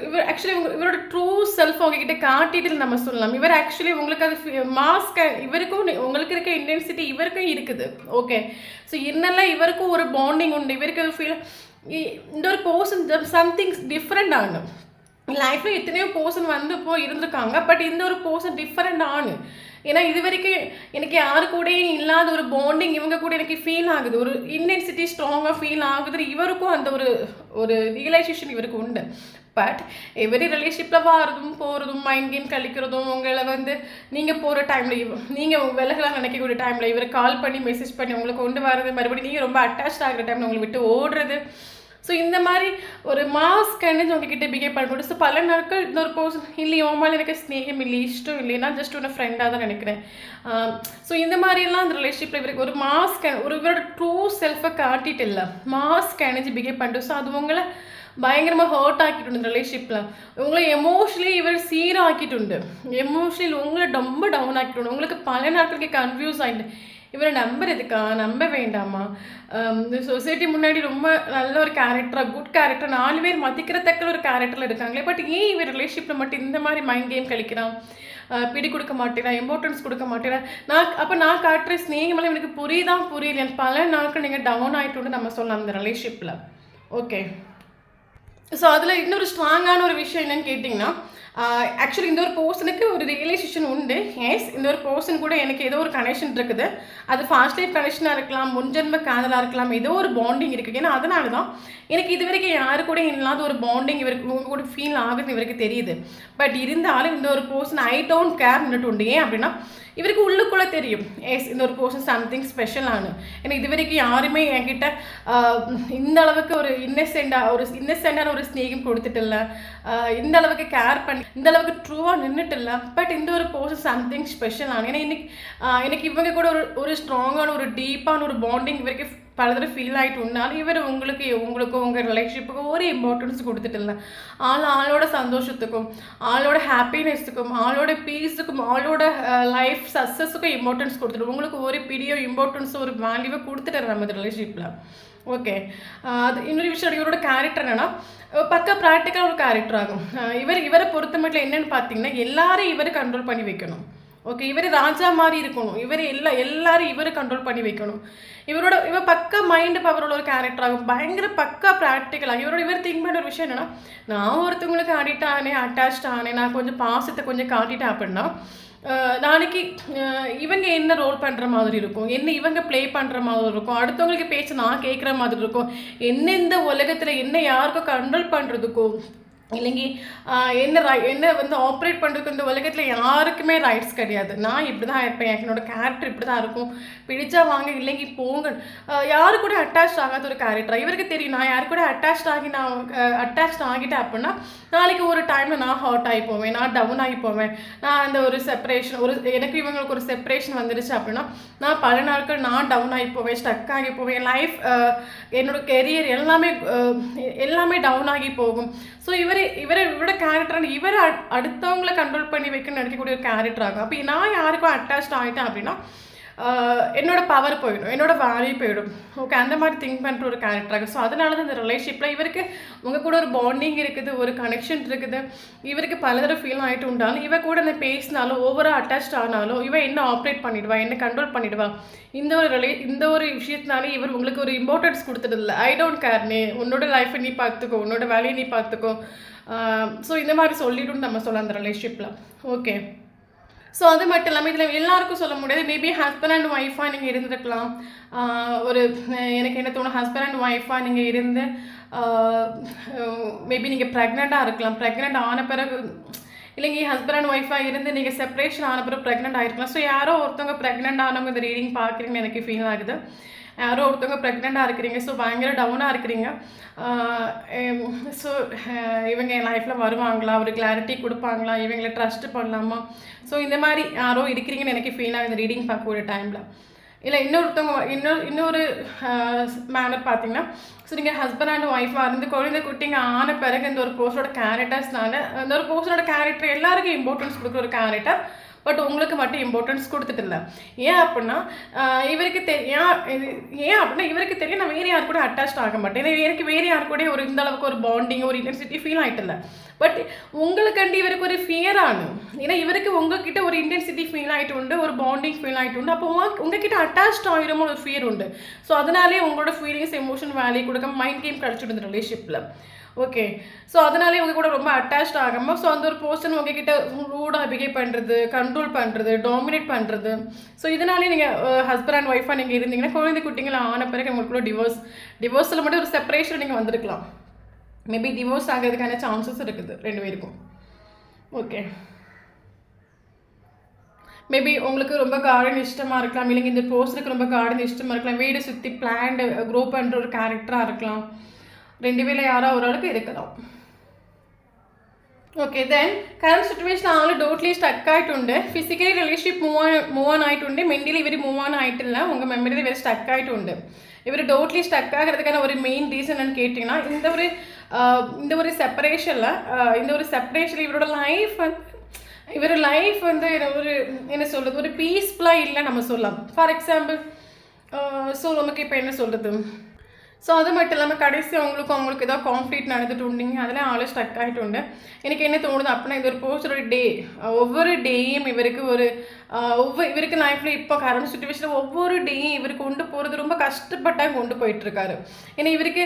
இவர் ஆக்சுவலி இவரோட ட்ரூ செல்ஃப் உங்ககிட்ட காட்டிட்டு நம்ம சொல்லலாம். இவர் ஆக்சுவலி உங்களுக்கு அது மாஸ்க், இவருக்கும் உங்களுக்கு இருக்க இன்டென்சிட்டி இவருக்கும் இருக்குது. ஓகே. ஸோ என்னெல்லாம் இவருக்கும் ஒரு பாண்டிங் உண்டு, இவருக்கு ஃபீல் இந்த ஒரு பர்சன் சம்திங்ஸ் டிஃப்ரெண்ட் ஆகணும். லைஃப்பில் எத்தனையோ பர்சன் வந்து இருந்திருக்காங்க. பட் இந்த ஒரு பர்சன் டிஃப்ரெண்ட் ஆகணும். ஏன்னா இது வரைக்கும் எனக்கு யாரு கூடயும் இல்லாத ஒரு பாண்டிங் இவங்க கூட எனக்கு ஃபீல் ஆகுது, ஒரு இன்டென்சிட்டி ஸ்ட்ராங்காக ஃபீல் ஆகுது. இவருக்கும் அந்த ஒரு ரியலைசேஷன் இவருக்கு உண்டு. பட் எவரி ரிலேஷன்ஷிப்பில் வரதும் போகிறதும் மைண்ட் கேம் கழிக்கிறதும், உங்களை வந்து நீங்கள் போகிற டைமில் நீங்கள் விலகலாம் நினைக்கக்கூடிய டைமில் இவரை கால் பண்ணி மெசேஜ் பண்ணி உங்களை கொண்டு வரது, மறுபடியும் நீங்கள் ரொம்ப அட்டாச் ஆகிற டைமில் உங்களை விட்டு ஓடுறது. ஸோ இந்த மாதிரி ஒரு மாஸ்க் உங்ககிட்ட பிஹேவ் பண்ணக்கூடாது. ஸோ பல நாட்கள் இந்த ஒரு பர்சன் இல்லையோ மேலே எனக்கு ஸ்நேகம் இல்லை, இஷ்டம் இல்லைன்னா ஜஸ்ட் ஒன்று ஃப்ரெண்டாக தான் நினைக்கிறேன். ஸோ இந்த மாதிரிலாம் அந்த ரிலேஷன்ஷிப்பில் இவருக்கு ஒரு மாஸ்க், இவரோட ட்ரூ செல்ஃபை காட்டிட்டு இல்லை, மாஸ்க் எனர்ஜி பிஹேவ் பண்ணிட்டு. ஸோ அது உங்களை பயங்கரமாக ஹர்ட் ஆக்கிட்டு இந்த ரிலேஷன்ஷிப்பில் உங்களை எமோஷனலி இவர் சீராக்கிட்டு, எமோஷனலி உங்களை ரொம்ப டவுன் ஆக்கிட்டு, உங்களுக்கு பல நாட்களுக்கு கன்ஃபியூஸ் ஆகிட்டு இவரை நம்புறதுக்கா நம்ப வேண்டாமா, இந்த சொசைட்டி முன்னாடி ரொம்ப நல்ல ஒரு கேரக்டராக, குட் கேரக்டர், 4 பேர் மதிக்கிறத்தக்க ஒரு கேரக்டரில் இருக்காங்களே. பட் ஏன் இவர் ரிலேஷன்ஷிப்பில் மட்டும் இந்த மாதிரி மைண்ட் கேம் கழிக்கிறான், பிடி கொடுக்க மாட்டேங்கிறான், இம்பார்ட்டன்ஸ் கொடுக்க மாட்டேங்கிறான். நான் காட்டுற ஸ்நேகமெல்லாம் எனக்கு புரியல. பல நாட்கள் நீங்கள் டவுன் ஆகிட்டு நம்ம சொல்லலாம் இந்த ரிலேஷன்ஷிப்பில். ஓகே. ஸோ அதில் இன்னொரு ஸ்ட்ராங்கான ஒரு விஷயம் என்னன்னு கேட்டிங்கன்னா, ஆக்சுவலி இந்த ஒரு பர்சனுக்கு ஒரு ரியலைசேஷன் உண்டு. எஸ் இந்த ஒரு பர்சன் கூட எனக்கு ஏதோ ஒரு கனெக்ஷன் இருக்குது, அது ஃபாஸ்ட் லைஃப் கனெக்ஷனாக இருக்கலாம், முன்ஜென்ம காதலாக இருக்கலாம், ஏதோ ஒரு பாண்டிங் இருக்குது. ஏன்னா அதனால தான் எனக்கு இது வரைக்கும் யாரு கூட இல்லாத ஒரு பாண்டிங் இவருக்கு உங்க கூட ஃபீல் ஆகுதுன்னு இவருக்கு தெரியுது. பட் இருந்தாலும் இந்த ஒரு பர்சன் ஐ டோன்ட் கேர் நின்றுட்டு உண்டு. ஏன் அப்படின்னா இவருக்கு உள்ளுக்குள்ளே தெரியும், எஸ் இந்த ஒரு பர்சன் சம்திங் ஸ்பெஷல் ஆனு. ஏன்னா இது வரைக்கும் யாருமே என்கிட்ட இந்த அளவுக்கு ஒரு இன்னசென்டான ஒரு ஸ்நேகம் கொடுத்துட்டு இல்லை, இந்த அளவுக்கு கேர் பண்ணி இந்த அளவுக்கு ட்ரூவாக நின்றுட்டு இல்லை. பட் இந்த ஒரு பர்சன் சம்திங் ஸ்பெஷல் ஆனு. ஏன்னா எனக்கு இவங்க கூட ஒரு ஸ்ட்ராங்கான ஒரு டீப்பான ஒரு பாண்டிங் இவருக்கு பலதடவை ஃபீல் ஆகிட்டு உண்டாலும் இவர் உங்களுக்கு உங்கள் ரிலேஷன்ஷிப்புக்கு ஒரு இம்பார்ட்டன்ஸ் கொடுத்துட்டு இல்லை. ஆளோட சந்தோஷத்துக்கும், ஆளோட ஹாப்பினஸ்ஸுக்கும், ஆளோட பீஸுக்கும், ஆளோட லைஃப் சக்ஸஸுக்கும் இம்பார்ட்டன்ஸ் கொடுத்துட்டு உங்களுக்கு ஒரு பெரிய இம்பார்ட்டன்ஸ் ஒரு வேல்யூவை கொடுத்துட்டாரு நம்ம ரிலேஷன்ஷிப்பில். ஓகே, அது இன்னொரு விஷயம், இவரோட கேரக்டர் என்னென்னா பக்கா ப்ராக்டிக்கலாக ஒரு கேரக்டர் ஆகும். இவரை பொறுத்த மட்டும் என்னென்னு பார்த்தீங்கன்னா எல்லாரும் இவர் கண்ட்ரோல் பண்ணி வைக்கணும். ஓகே, இவர் ராஜா மாதிரி இருக்கணும். எல்லாரும் இவர் கண்ட்ரோல் பண்ணி வைக்கணும். இவர் பக்கா மைண்டு பவரோட ஒரு கேரக்டர் ஆகும். பயங்கர பக்கா ப்ராக்டிக்கலாக இவர் திங்க் பண்ணுற ஒரு விஷயம் என்னென்னா, நான் ஒருத்தவங்களுக்கு அடிக்ட் ஆனேன், அட்டாச்ட் ஆனேன், நான் கொஞ்சம் பாசத்தை கொஞ்சம் காட்டிட்டேன் அப்படின்னா நாளைக்கு இவங்க என்ன ரோல் பண்ணுற மாதிரி இருக்கும், என்ன இவங்க ப்ளே பண்ணுற மாதிரி இருக்கும், அடுத்தவங்களுக்கு பேச்சு நான் கேட்குற மாதிரி இருக்கும், என்ன இந்த உலகத்தில் என்ன யாருக்கும் கண்ட்ரோல் பண்ணுறதுக்கும் இல்லைங்கி என்ன வந்து ஆப்ரேட் பண்ணுறதுக்கு இந்த உலகத்தில் யாருக்குமே ரைட்ஸ் கிடையாது. நான் இப்படி தான் இருப்பேன், என்னோட கேரக்டர் இப்படி தான் இருக்கும், பிடிச்சா வாங்க இல்லைங்கி போங்க. யாரு கூட அட்டாச் ஆகாத ஒரு கேரக்டர் இவருக்கு தெரியும். நான் யாரு கூட அட்டாச் ஆகிட்டேன் அப்படின்னா நாளைக்கு ஒரு டைமில் நான் ஹர்ட் ஆகி போவேன், நான் டவுன் ஆகி போவேன். நான் அந்த ஒரு செப்பரேஷன் எனக்கு இவங்களுக்கு ஒரு செப்பரேஷன் வந்துடுச்சு அப்படின்னா நான் பல நாட்கள் நான் டவுன் ஆகி போவேன், ஸ்டக் ஆகி போவேன். லைஃப் என்னோட கெரியர் எல்லாமே டவுன் ஆகி போகும். ஸோ இவரோட கேரக்டர் இவர் அடுத்தவங்களை கண்ட்ரோல் பண்ணி வைக்க நடிக்கக்கூடிய ஒரு கேரக்டர் ஆகும். அப்போ நான் யாருக்கும் அட்டாச் ஆகிட்டேன் அப்படின்னா என்னோட பவர் போயிடும், என்னோட வேல்யூ போயிடும். ஓகே, அந்த மாதிரி திங்க் பண்ணுற ஒரு கேரக்டர் ஆகும். ஸோ அதனால தான் இந்த ரிலேஷன்ஷிப்பில் இவருக்கு உங்கள் கூட ஒரு பாண்டிங் இருக்குது, ஒரு கனெக்ஷன் இருக்குது. இவருக்கு பல தடவை ஃபீல் ஆகிட்டு உண்டாலும் இவ கூட இந்த பேசினாலும் ஓவராக அட்டாச் ஆனாலும் இவன் என்ன ஆப்ரேட் பண்ணிடுவா, என்ன கண்ட்ரோல் பண்ணிடுவா. இந்த ஒரு விஷயத்தினாலே இவர் உங்களுக்கு ஒரு இம்பார்ட்டன்ஸ் கொடுத்துட்டதில்ல. ஐ டோன்ட் கேர், உன்னோட லைஃப்பை நீ பார்த்துக்கோ, உன்னோட வேலையை நீ பார்த்துக்கோ. ஸோ இந்த மாதிரி சொல்லிவிடுன்னு நம்ம சொல்லலாம் அந்த ரிலேஷன்ஷிப்பில். ஓகே, ஸோ அது மட்டும் இல்லாமல் இதில் எல்லாருக்கும் சொல்ல முடியாது. மேபி ஹஸ்பண்ட் அண்ட் ஒய்ஃபாக நீங்கள் இருந்திருக்கலாம். எனக்கு என்ன தோணும், ஹஸ்பண்ட் அண்ட் ஒய்ஃபாக நீங்கள் இருந்து மேபி நீங்கள் ப்ரெக்னெண்ட்டாக இருக்கலாம். ப்ரெக்னென்ட் ஆன பிறகு இல்லைங்க ஹஸ்பண்ட் அண்ட் ஒய்ஃபாக இருந்து நீங்கள் செப்பரேஷன் ஆன பிறகு ப்ரெக்னென்ட் ஆகிருக்கலாம். ஸோ யாரோ ஒருத்தவங்க ப்ரெக்னென்ட் ஆனவங்க இந்த ரீடிங் பார்க்குறீங்கன்னு எனக்கு ஃபீல் ஆகுது. யாரோ ஒருத்தவங்க ப்ரெக்னெண்ட்டாக இருக்கிறீங்க, ஸோ பயங்கர டவுனாக இருக்கிறீங்க. ஸோ இவங்க என் லைஃப்பில் வருவாங்களா, ஒரு கிளாரிட்டி கொடுப்பாங்களா, இவங்களை ட்ரஸ்ட் பண்ணலாமா. ஸோ இந்த மாதிரி யாரோ இருக்கிறீங்கன்னு எனக்கு ஃபீல் ஆகுது ரீடிங் பார்க்கக்கூடிய டைமில். இல்லை இன்னொரு மேனர் பார்த்தீங்கன்னா, ஸோ நீங்கள் ஹஸ்பண்ட் அண்ட் ஒய்ஃபாக இருந்து குழந்தை குட்டிங்க ஆன பிறகு இந்த ஒரு பர்சனோட கேரக்டர்ஸ்னால இந்த ஒரு பர்சனோட கேரக்டர் எல்லாருக்கும் இம்பார்ட்டன்ஸ் கொடுக்குற ஒரு கேரக்டர், பட் உங்களுக்கு மட்டும் இம்பார்ட்டன்ஸ் கொடுத்துட்டு இல்லை. ஏன் அப்படின்னா இவருக்கு தெரியும் நான் வேறு யாரு கூட அட்டாச் ஆக மாட்டேன், எனக்கு வேறு யாரு கூட ஒரு இந்த அளவுக்கு ஒரு பாண்டிங் ஒரு இன்டென்சிட்டி ஃபீல் ஆகிட்டு இல்லை. பட் உங்களுக்காண்டி இவருக்கு ஒரு ஃபியர் ஆகும். ஏன்னா இவருக்கு உங்ககிட்ட ஒரு இன்டென்சிட்டி ஃபீல் ஆகிட்டு உண்டு, ஒரு பாண்டிங் ஃபீல் ஆகிட்டு உண்டு. அப்போ உங்ககிட்ட அட்டாச் ஆகிருமோ ஒரு ஃபியர் உண்டு. ஸோ அதனாலே உங்களோட ஃபீலிங்ஸ் எமோஷன் வேல்யூ கொடுக்க மைண்ட் கேம் கிடச்சிட்டு இந்த ரிலேஷன்ஷிப்பில். ஓகே, ஸோ அதனாலே உங்கள் கூட ரொம்ப அட்டாச் ஆகாமல் ஸோ அந்த ஒரு பர்சன் உங்ககிட்ட ரூடாக பிஹேவ் பண்ணுறது, கண்ட்ரோல் பண்ணுறது, டாமினேட் பண்ணுறது. ஸோ இதனாலே நீங்கள் ஹஸ்பண்ட் அண்ட் ஒய்ஃபாக நீங்கள் இருந்தீங்கன்னா குழந்தை குட்டிங்களை ஆன பிறகு உங்களுக்குள்ள டிவோர்ஸில் மட்டும் ஒரு செப்பரேஷன் நீங்கள் வந்திருக்கலாம். மேபி டிவோர்ஸ் ஆகிறதுக்கான சான்சஸ் இருக்குது ரெண்டு பேருக்கும். ஓகே, மேபி உங்களுக்கு ரொம்ப கார்டன் இஷ்டமாக இருக்கலாம், இல்லைங்க இந்த பர்சனுக்கு ரொம்ப கார்டன் இஷ்டமாக இருக்கலாம், வீடு சுற்றி பிளான்டு க்ரோ பண்ணுற ஒரு கேரக்டராக இருக்கலாம். ரெண்டு பேரில் யாரோ ஒரு ஆளுக்கு இருக்கலாம். ஓகே, தென் கரண்ட் സിറ്റുവേഷൻ ആൾ ടോട്ടലി സ്റ്റക്ക് ആയിട്ടുണ്ട്. ഫിസിക്കലി റിലേഷൻഷിപ്പ് മൂവ് ഓൺ ആയിട്ടുണ്ട്. മെൻ്റലി ഇവർ മൂവ് ഓൺ ആയിട്ടില്ല. உங்கள் மெமரியில் இவர் ஸ்டக் ஆகிட்டு. இவர் டோட்லி ஸ்டக் ஆகிறதுக்கான ஒரு மெயின் ரீசன் என்னன்னு கேட்டிங்கன்னா இந்த ஒரு செப்பரேஷன் இவரோட லைஃப் வந்து ஒரு என்ன சொல்கிறது, ஒரு பீஸ்ஃபுல்லாக இல்லை நம்ம சொல்லலாம். ஃபார் எக்ஸாம்பிள் ஸோ நமக்கு இப்போ என்ன சொல்கிறது, ஸோ அது மட்டும் இல்லாமல் கடைசி அவங்களுக்கு ஏதோ கான்ஃப்ளிக்ட் நடந்துட்டு உண்டிங்க, அதில் ஆள் ஸ்டக் ஆகிட்டு. எனக்கு என்ன தோணுது அப்படின்னா இது ஒரு போஸ்டர் ஒவ்வொரு டேயும் இவருக்கு லைஃப்பில் இப்போ கரண்ட் சிச்சுவேஷனில் ஒவ்வொரு டேயும் இவர் கொண்டு போகிறது ரொம்ப கஷ்டப்பட்டால் கொண்டு போயிட்டுருக்காரு. ஏன்னா இவருக்கு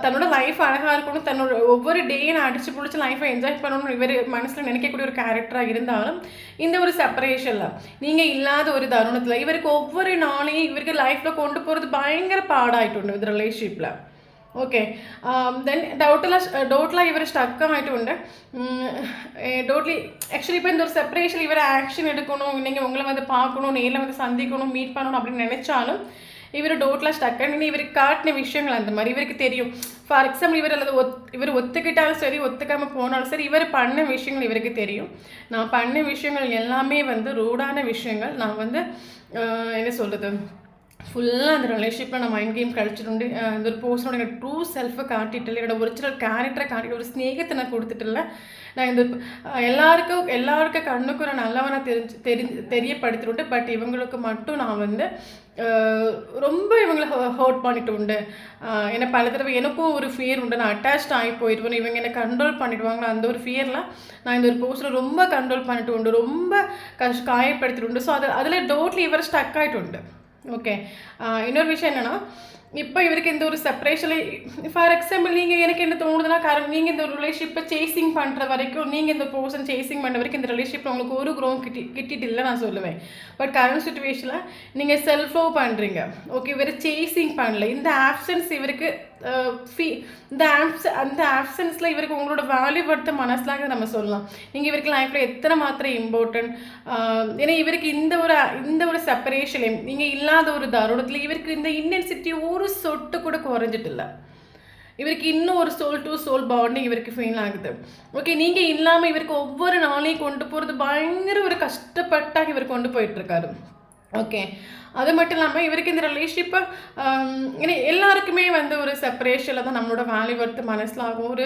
தன்னோட லைஃப் அழகாக இருக்கணும், தன்னோட ஒவ்வொரு டேயும் நான் அடிச்சு பிடிச்சி லைஃப்பை என்ஜாய் பண்ணணும்னு இவர் மனசில் நினைக்கக்கூடிய ஒரு கேரக்டராக இருந்தாலும் இந்த ஒரு செப்பரேஷனில் நீங்கள் இல்லாத ஒரு தருணத்தில் இவருக்கு ஒவ்வொரு நாளையும் இவருக்கு லைஃப்பில் கொண்டு போகிறது பயங்கர பாடாயிட்டு இந்த ரிலேஷன்ஷிப்பில். ஓகே, தென் டவுட்லாம் இவர் ஸ்டக் ஆகிட்டு. டோட்லி ஆக்சுவலி இப்போ இந்த ஒரு செப்பரேஷன் இவர் ஆக்ஷன் எடுக்கணும், நீங்கள் உங்களை வந்து பார்க்கணும், நேரில் வந்து சந்திக்கணும், மீட் பண்ணணும் அப்படின்னு நினச்சாலும் இவர் டோட்டலாக ஸ்டக் ஆகி இவருக்கு காட்டின விஷயங்கள் அந்த மாதிரி இவருக்கு தெரியும். ஃபார் எக்ஸாம்பிள் இவர் ஒத்துக்கிட்டாலும் சரி ஒத்துக்காமல் போனாலும் சரி இவர் பண்ண விஷயங்கள் இவருக்கு தெரியும். நான் பண்ண விஷயங்கள் எல்லாமே வந்து ரூடான விஷயங்கள், நான் வந்து என்ன சொல்கிறது ஃபுல்லாக அந்த ரிலேஷன்ஷிப்பில் நான் மைண்ட் கேம் കളിച്ചിട്ടുണ്ട്. இந்த ஒரு பேர்சனோட ட்ரூ செல்ஃபை காட்டிட்டில்ல, என்னோட ஒரிஜினல் கேரக்டரை காட்டிட்டு ஒரு ஸ்நேகத்தை நான் கொடுத்துட்டில்ல. நான் இந்த எல்லாருக்கும் கண்ணுக்கு ஒரு நல்லவனை தெரியப்படுத்திட்டு, பட் இவங்களுக்கு மட்டும் நான் வந்து ரொம்ப இவங்களை ஹர்ட் பண்ணிட்டு உண்டு. என்னை பல தடவை எனக்கும் ஒரு ஃபியர் உண்டு, நான் அட்டாச்ட் ஆகி போயிடுவேன், இவங்க என்னை கண்ட்ரோல் பண்ணிவிடுவாங்களா அந்த ஒரு ஃபியரில் நான் இந்த ஒரு போஸ்டரை ரொம்ப கண்ட்ரோல் பண்ணிட்டு உண்டு, ரொம்ப காயப்படுத்திட்டு உண்டு. ஸோ அதில் டோட்லி இவர் ஸ்டக் ஆகிட்டு உண்டு. ஓகே, இன்னொரு விஷயம் என்னென்னா, இப்போ இவருக்கு இந்த ஒரு செப்பரேஷனில் ஃபார் எக்ஸாம்பிள் நீங்கள் எனக்கு என்ன தோணுதுன்னா, காரணம் நீங்கள் இந்த ஒரு ரிலேஷன்ஷிப்பை சேசிங் பண்ணுற வரைக்கும், நீங்கள் இந்த பர்சன் சேசிங் பண்ண வரைக்கும் இந்த ரிலேஷன்ஷிப்பில் உங்களுக்கு ஒரு க்ரோ கிட்டிட்டு இல்லை நான் சொல்லுவேன். பட் கரண்ட் சுச்சுவேஷனில் நீங்கள் செல்ஃப் லவ் பண்ணுறீங்க. ஓகே, இவர் சேசிங் பண்ணல. இந்த ஆப்சன்ஸ் இவருக்கு அந்த ஆப்சன்ஸில் இவருக்கு உங்களோட வேல்யூ படுத்த மனசிலாக நம்ம சொல்லலாம். நீங்கள் இவருக்கு லைஃப்பில் எத்தனை மாத்திரம் இம்பார்ட்டன்ட். ஏன்னா இவருக்கு இந்த ஒரு செப்பரேஷன் நீங்கள் இல்லாத ஒரு தருணத்தில் இவருக்கு இந்த இன்டென்சிட்டி ஒரு சொட்டு கூட குறைஞ்சிட்டில்ல. இவருக்கு இன்னும் ஒரு சோல் டு சோல் பாண்டிங் இவருக்கு ஃபீல் ஆகுது. ஓகே, நீங்கள் இல்லாமல் இவருக்கு ஒவ்வொரு நாளையும் கொண்டு போகிறது பயங்கர ஒரு கஷ்டப்பட்டாக இவர் கொண்டு போயிட்டுருக்காரு. ஓகே, அது மட்டும் இல்லாமல் இவருக்கு இந்த ரிலேஷன்ஷிப்பை ஏன்னா எல்லாருக்குமே வந்து ஒரு செப்பரேஷனில் தான் நம்மளோட வேல்யூ வர்த்து மனசிலாகும்.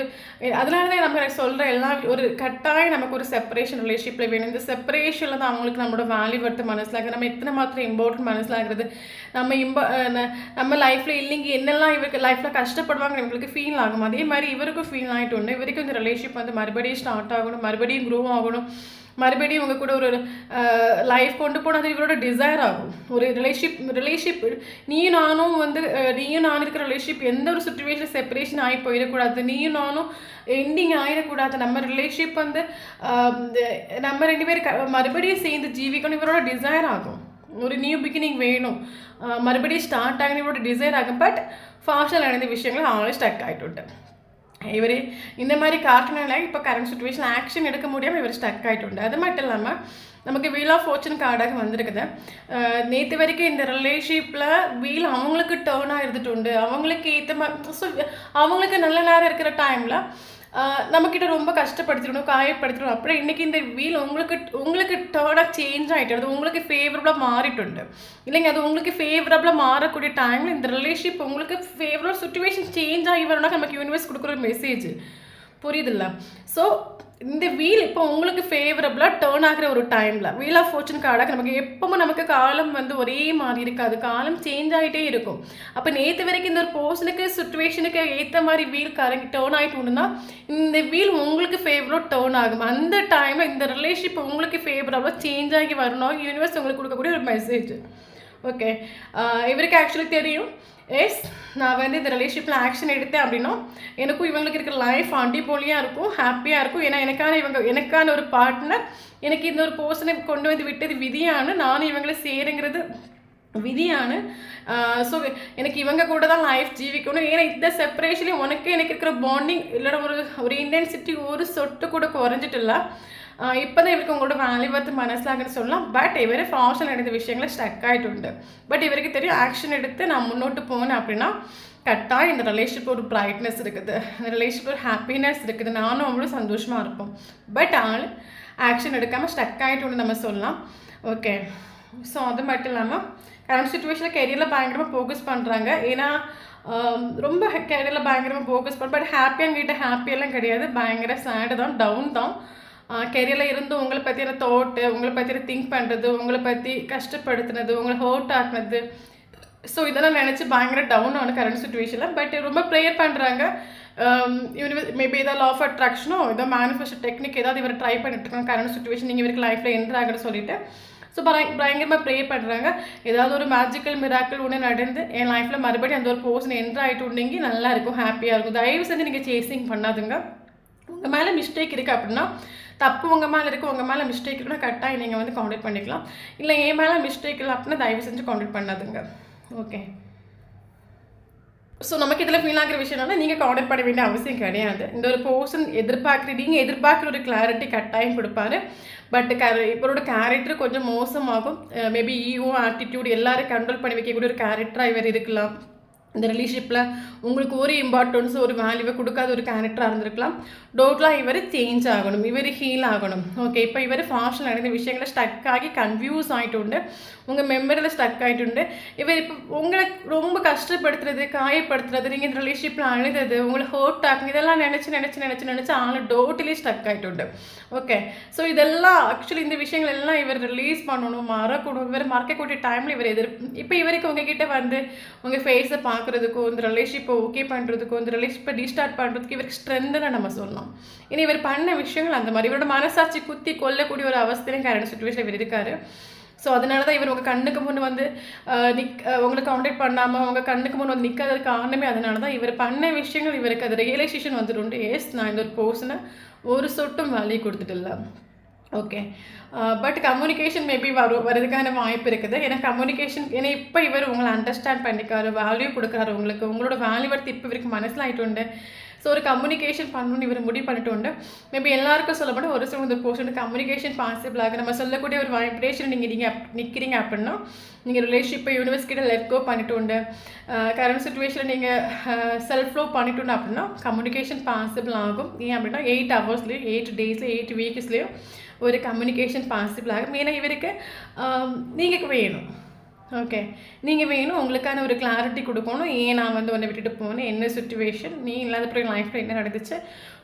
அதனால தான் நம்ம சொல்கிற ஒரு கட்டாயம் நமக்கு ஒரு செப்பரேஷன் ரிலேஷன்ஷிப்பில் வேணும். இந்த செப்பரேஷனில் தான் அவங்களுக்கு நம்மளோட வேல்யூ வர்த்து மனசிலாகுது, நம்ம எத்தனை மாத்திரம் இம்பார்ட்டன்ட் மனசிலாகிறது, நம்ம லைஃப்பில் இல்லைங்க என்னெல்லாம் இவருக்கு லைஃப்பில் கஷ்டப்படுவாங்க இவங்களுக்கு ஃபீல் ஆகும். அதே மாதிரி இவருக்கும் ஃபீல் ஆகிட்டு உண்டு. இவருக்கும் இந்த ரிலேஷன்ஷிப் வந்து மறுபடியும் ஸ்டார்ட் ஆகணும், மறுபடியும் க்ரோ ஆகணும், மறுபடியும் இவங்க கூட ஒரு லைஃப் கொண்டு போனால் அது இவரோட டிசைர் ஆகும். ஒரு ரிலேஷன்ஷிப் நீயும் நானும் இருக்கிற ரிலேஷன்ஷிப் எந்த ஒரு சுச்சுவேஷன் செப்பரேஷன் ஆகி போயிடக்கூடாது, நீயும் நானும் எண்டிங் ஆகிடக்கூடாது. நம்ம ரிலேஷன்ஷிப் வந்து நம்ம 2 பேர் மறுபடியும் சேர்ந்து ஜீவிக்கணும் இவரோட டிசைர் ஆகும். ஒரு நியூ பிகினிங் வேணும், மறுபடியும் ஸ்டார்ட் ஆகணும் இவரோட டிசைர் ஆகும். பட் ஃபாஸ்ட்டாக நடந்த விஷயங்கள் ஆல்ரெடி ஸ்டக் ஆகிட்டு இவர் இந்த மாதிரி காட்டினால இப்போ கரண்ட் சுச்சுவேஷன் ஆக்ஷன் எடுக்க முடியாமல் இவர் ஸ்டக் ஆகிட்டு. அது மட்டும் இல்லாமல் நமக்கு வீல் ஆஃப் ஃபார்ச்சூன் கார்டாக வந்திருக்குது. நேற்று வரைக்கும் இந்த ரிலேஷன்ஷிப்பில் வீல் அவங்களுக்கு டேர்ன் ஆகிருந்துட்டு உண்டு. அவங்களுக்கு ஏற்ற மாதிரி ஸோ அவங்களுக்கு நல்ல நேரம் இருக்கிற டைமில் நம்மக்கிட்ட ரொம்ப கஷ்டப்படுத்திடணும், காயப்படுத்திடணும். அப்புறம் இன்றைக்கி இந்த வீல் உங்களுக்கு டேர்னாக சேஞ்ச் ஆகிட்டு, அது உங்களுக்கு ஃபேவரபுளாக மாறிட்டு இல்லைங்க. அது உங்களுக்கு ஃபேவரபுளாக மாறக்கூடிய டைமில் இந்த ரிலேஷன்ஷிப் உங்களுக்கு ஃபேவரபுள் சுச்சுவேஷன் சேஞ்ச் ஆகி வரணும்னா நமக்கு யூனிவர்ஸ் கொடுக்குற ஒரு மெசேஜ் புரியுதில்ல. ஸோ இந்த வீல் இப்போ உங்களுக்கு ஃபேவரபுளாக டேர்ன் ஆகிற ஒரு டைமில் வீல் ஆஃப் ஃபார்ச்சூன் கார்டாக நமக்கு காலம் வந்து ஒரே மாதிரி இருக்காது, காலம் சேஞ்ச் ஆகிட்டே இருக்கும். அப்போ நேற்று வரைக்கும் இந்த ஒரு பர்சனுக்கு சுச்சுவேஷனுக்கு ஏற்ற மாதிரி வீல் டேர்ன் ஆகிட்டு உண்டுன்னா இந்த வீல் உங்களுக்கு ஃபேவரபுளாக டேர்ன் ஆகும். அந்த டைமில் இந்த ரிலேஷன்ஷிப் உங்களுக்கு ஃபேவரபுளாக சேஞ்ச் ஆகி வரணும், யூனிவர்ஸ் உங்களுக்கு கொடுக்கக்கூடிய ஒரு மெசேஜ். ஓகே, இவருக்கு ஆக்சுவலி தெரியும் நான் வந்து இந்த ரிலேஷன்ஷிப்பில் ஆக்ஷன் எடுத்தேன் அப்படின்னா எனக்கும் இவங்களுக்கு இருக்கிற லைஃப் அடிபொலியாக இருக்கும், ஹாப்பியாக இருக்கும். ஏன்னா எனக்கான ஒரு பார்ட்னர், எனக்கு இந்த ஒரு பர்சனை கொண்டு வந்து விட்டது விதியானு, நானும் இவங்களை சேருங்கிறது விதியானு. ஸோ எனக்கு இவங்க கூட தான் லைஃப் ஜீவிக்கணும். ஏன்னா இந்த செப்பரேஷன்லேயும் எனக்கு இருக்கிற பாண்டிங் இல்லைன்னா ஒரு இன்டென்சிட்டி ஒரு சொட்டு கூட குறைஞ்சிட்டு இல்லை. இப்போ தான் இவருக்கு உங்களோட வேல்யூ பார்த்து மனசிலாகன்னு சொல்லலாம். பட் இவர் ஃபாஷன் எடுத்த விஷயங்களை ஸ்டக் ஆகிட்டு உண்டு. பட் இவருக்கு தெரியும் ஆக்ஷன் எடுத்து நான் முன்னோட்டு போனேன் அப்படின்னா கட்டாக இந்த ரிலேஷன்ஷிப் ஒரு பிரைட்னஸ் இருக்குது, இந்த ரிலேஷன்ஷிப் ஒரு ஹாப்பினஸ் இருக்குது, நானும் அவங்களும் சந்தோஷமாக இருப்போம். பட் ஆக்ஷன் எடுக்காமல் ஸ்டக் ஆகிட்டு உண்டு நம்ம சொல்லலாம். ஓகே, ஸோ அது மட்டும் இல்லாமல் கரண்ட் சுச்சுவேஷனில் கெரியரில் பயங்கரமாக ஃபோக்கஸ் பண்ணுறாங்க. ஏன்னா ரொம்ப கெரியரில் பயங்கரமாக ஃபோக்கஸ் பட் ஹாப்பியெல்லாம் கிடையாது, பயங்கர சேடு தான், டவுன் தான். கெரியரில் இருந்து உங்களை பற்றின தாட்டு, உங்களை பற்றின திங்க் பண்ணுறது, உங்களை பற்றி கஷ்டப்படுத்துனது, உங்களை ஹர்ட் ஆக்குனது, ஸோ இதெல்லாம் நினச்சி பயங்கர டவுன் ஆன கரண்ட் சுச்சுவேஷனில். பட் ரொம்ப ப்ரேயர் பண்ணுறாங்க. மேபி ஏதாவது லா ஆஃப் அட்ராக்ஷனோ ஏதோ மேனிஃபெஸ்டோ டெக்னிக் ஏதாவது இவர் ட்ரை பண்ணிட்டு இருக்காங்க கரண்ட் சுச்சுவேஷன் நீங்கள் இவருக்கு லைஃப்பில் என்ட்ராகன்னு சொல்லிட்டு. ஸோ பயங்கரமாக ப்ரே பண்ணுறாங்க, ஏதாவது ஒரு மேஜிக்கல் மிராக்கிள் ஒன்று நடந்து என் லைஃப்பில் மறுபடியும் அந்த ஒரு பர்சன் என்ட்ரு ஆகிட்டு உண்டிங்க நல்லா இருக்கும், ஹாப்பியாக இருக்கும். தயவு செஞ்சு நீங்கள் சேசிங் பண்ணாதுங்க. உங்கள் மேலே மிஸ்டேக் இருக்குது அப்படின்னா, தப்பு உங்கள் மேலே இருக்குது, உங்கள் மேலே மிஸ்டேக் இருக்குன்னா கட்டாயம் நீங்கள் வந்து காண்டாக்ட் பண்ணிக்கலாம். இல்லை என் மேலே மிஸ்டேக் இல்லை அப்படின்னா தயவு செஞ்சு காண்டாக்ட் பண்ணாதுங்க. ஓகே, ஸோ நமக்கு இதில் ஃபீல் ஆகிற விஷயம்னா நீங்கள் காண்டாக்ட் பண்ண வேண்டிய அவசியம் கிடையாது. இந்த ஒரு பர்சன் நீங்கள் எதிர்பார்க்குற ஒரு கிளாரிட்டி கட்டாயம் கொடுப்பாரு. பட் இவரோட கேரக்டர் கொஞ்சம் மோசமாகும். மேபி ஈகோ ஆட்டிடியூட் எல்லாரும் கண்ட்ரோல் பண்ணி வைக்கக்கூடிய ஒரு கேரக்டராக இவர் இருக்கலாம். இந்த ரிலேஷன்ஷிப்பில் உங்களுக்கு ஒரு இம்பார்ட்டன்ஸ் ஒரு வேல்யூவை கொடுக்காத ஒரு கேரக்டராக இருந்திருக்கலாம். டோட்டலாக இவர் சேஞ்ச் ஆகணும், இவர் ஹீல் ஆகணும். ஓகே, இப்போ இவர் ஃபாஷன் நடந்த விஷயங்களை ஸ்டக் ஆகி கன்ஃபியூஸ் ஆகிட்டு உண்டு. உங்கள் மெமரியில் ஸ்டக் ஆகிட்டு இவர் இப்போ உங்களை ரொம்ப கஷ்டப்படுத்துறது, காயப்படுத்துறது, நீங்கள் இந்த ரிலேஷன்ஷிப்பில் அழுது உங்களை ஹர்ட் ஆகுங்க, இதெல்லாம் நினச்சி ஆள் டோட்டலி ஸ்டக் ஆகிட்டு. ஓகே, ஸோ இதெல்லாம் ஆக்சுவலி இந்த விஷயங்கள் எல்லாம் இவர் ரிலீஸ் பண்ணணும், மறக்கணும். இவர் மறக்கக்கூடிய டைமில் இவர் இப்போ இவருக்கு உங்ககிட்ட வந்து உங்கள் ஃபேஸை பார்க்குறதுக்கும், இந்த ரிலேஷன்ஷிப்பை ஓகே பண்ணுறதுக்கும், இந்த ரிலேஷன்ஷிப்பை ரீஸ்டார்ட் பண்ணுறதுக்கு இவருக்கு ஸ்ட்ரென்த்துன்னு நம்ம சொல்லலாம். இனி இவர் பண்ண விஷயங்கள் அந்த மாதிரி இவரோட மனசாட்சி குத்தி கொல்லக்கூடிய ஒரு அவஸ்தையிலும் கரண்ட் சுச்சுவேஷன் இவர் இருக்காரு. ஸோ அதனால தான் இவர் உங்கள் கண்ணுக்கு முன் வந்து உங்களை கான்டாக்ட் பண்ணாமல் உங்கள் கண்ணுக்கு முன் வந்து நிற்காததுக்கு காரணமே அதனால தான். இவர் பண்ண விஷயங்கள் இவருக்கு அது ரியலைசேஷன் வந்துட்டு எஸ் நான் இந்த ஒரு பர்சனை ஒரு சொட்டும் வேல்யூ கொடுத்துட்டு. ஓகே, பட் கம்யூனிகேஷன் மேபி வரதுக்கான வாய்ப்பு இருக்குது. ஏன்னா கம்யூனிகேஷன் ஏன்னா இப்போ இவர் உங்களை அண்டர்ஸ்டாண்ட் பண்ணிக்காரு, வேல்யூ கொடுக்குறாரு உங்களுக்கு, உங்களோட வேல்யூ வர்த்து இப்போ இவருக்கு மனசில் ஆகிட்டு. ஸோ ஒரு கம்யூனிகேஷன் பண்ணணும்னு இவர் முடிவு பண்ணிட்டு மேபி எல்லாருக்கும் சொல்லப்படும் ஒரு சில இந்த போர்ஷன் கம்யூனிகேஷன் பாசிபிளாக நம்ம சொல்லக்கூடிய ஒரு வைப்ரேஷன் நீங்கள் நிற்கிறீங்க அப்படின்னா நீங்கள் ரிலேஷன்ஷிப்பை யூனிவர்ஸ்கிட்ட லெட் கோ பண்ணிட்டு கரண்ட் சுச்சுவேஷனில் நீங்கள் செல்ஃப் லோ பண்ணிட்டோம் அப்படின்னா கம்யூனிகேஷன் பாசிபிள் ஆகும். ஏன் அப்படின்னா 8 ஹவர்ஸ்லேயும் 8 டேஸ்லேயும் 8 வீக்ஸ்லேயும் ஒரு கம்யூனிகேஷன் பாசிபிள் ஆகும். ஏன்னா இவருக்கு நீங்கள் வேணும். ஓகே, நீங்கள் வேணும், உங்களுக்கான ஒரு கிளாரிட்டி கொடுக்கணும். ஏன் நான் வந்து உன்னை விட்டுட்டு போனேன், என்ன சுச்சுவேஷன், நீ இல்லாத பிறகு லைஃப்பில் என்ன நடந்துச்சு.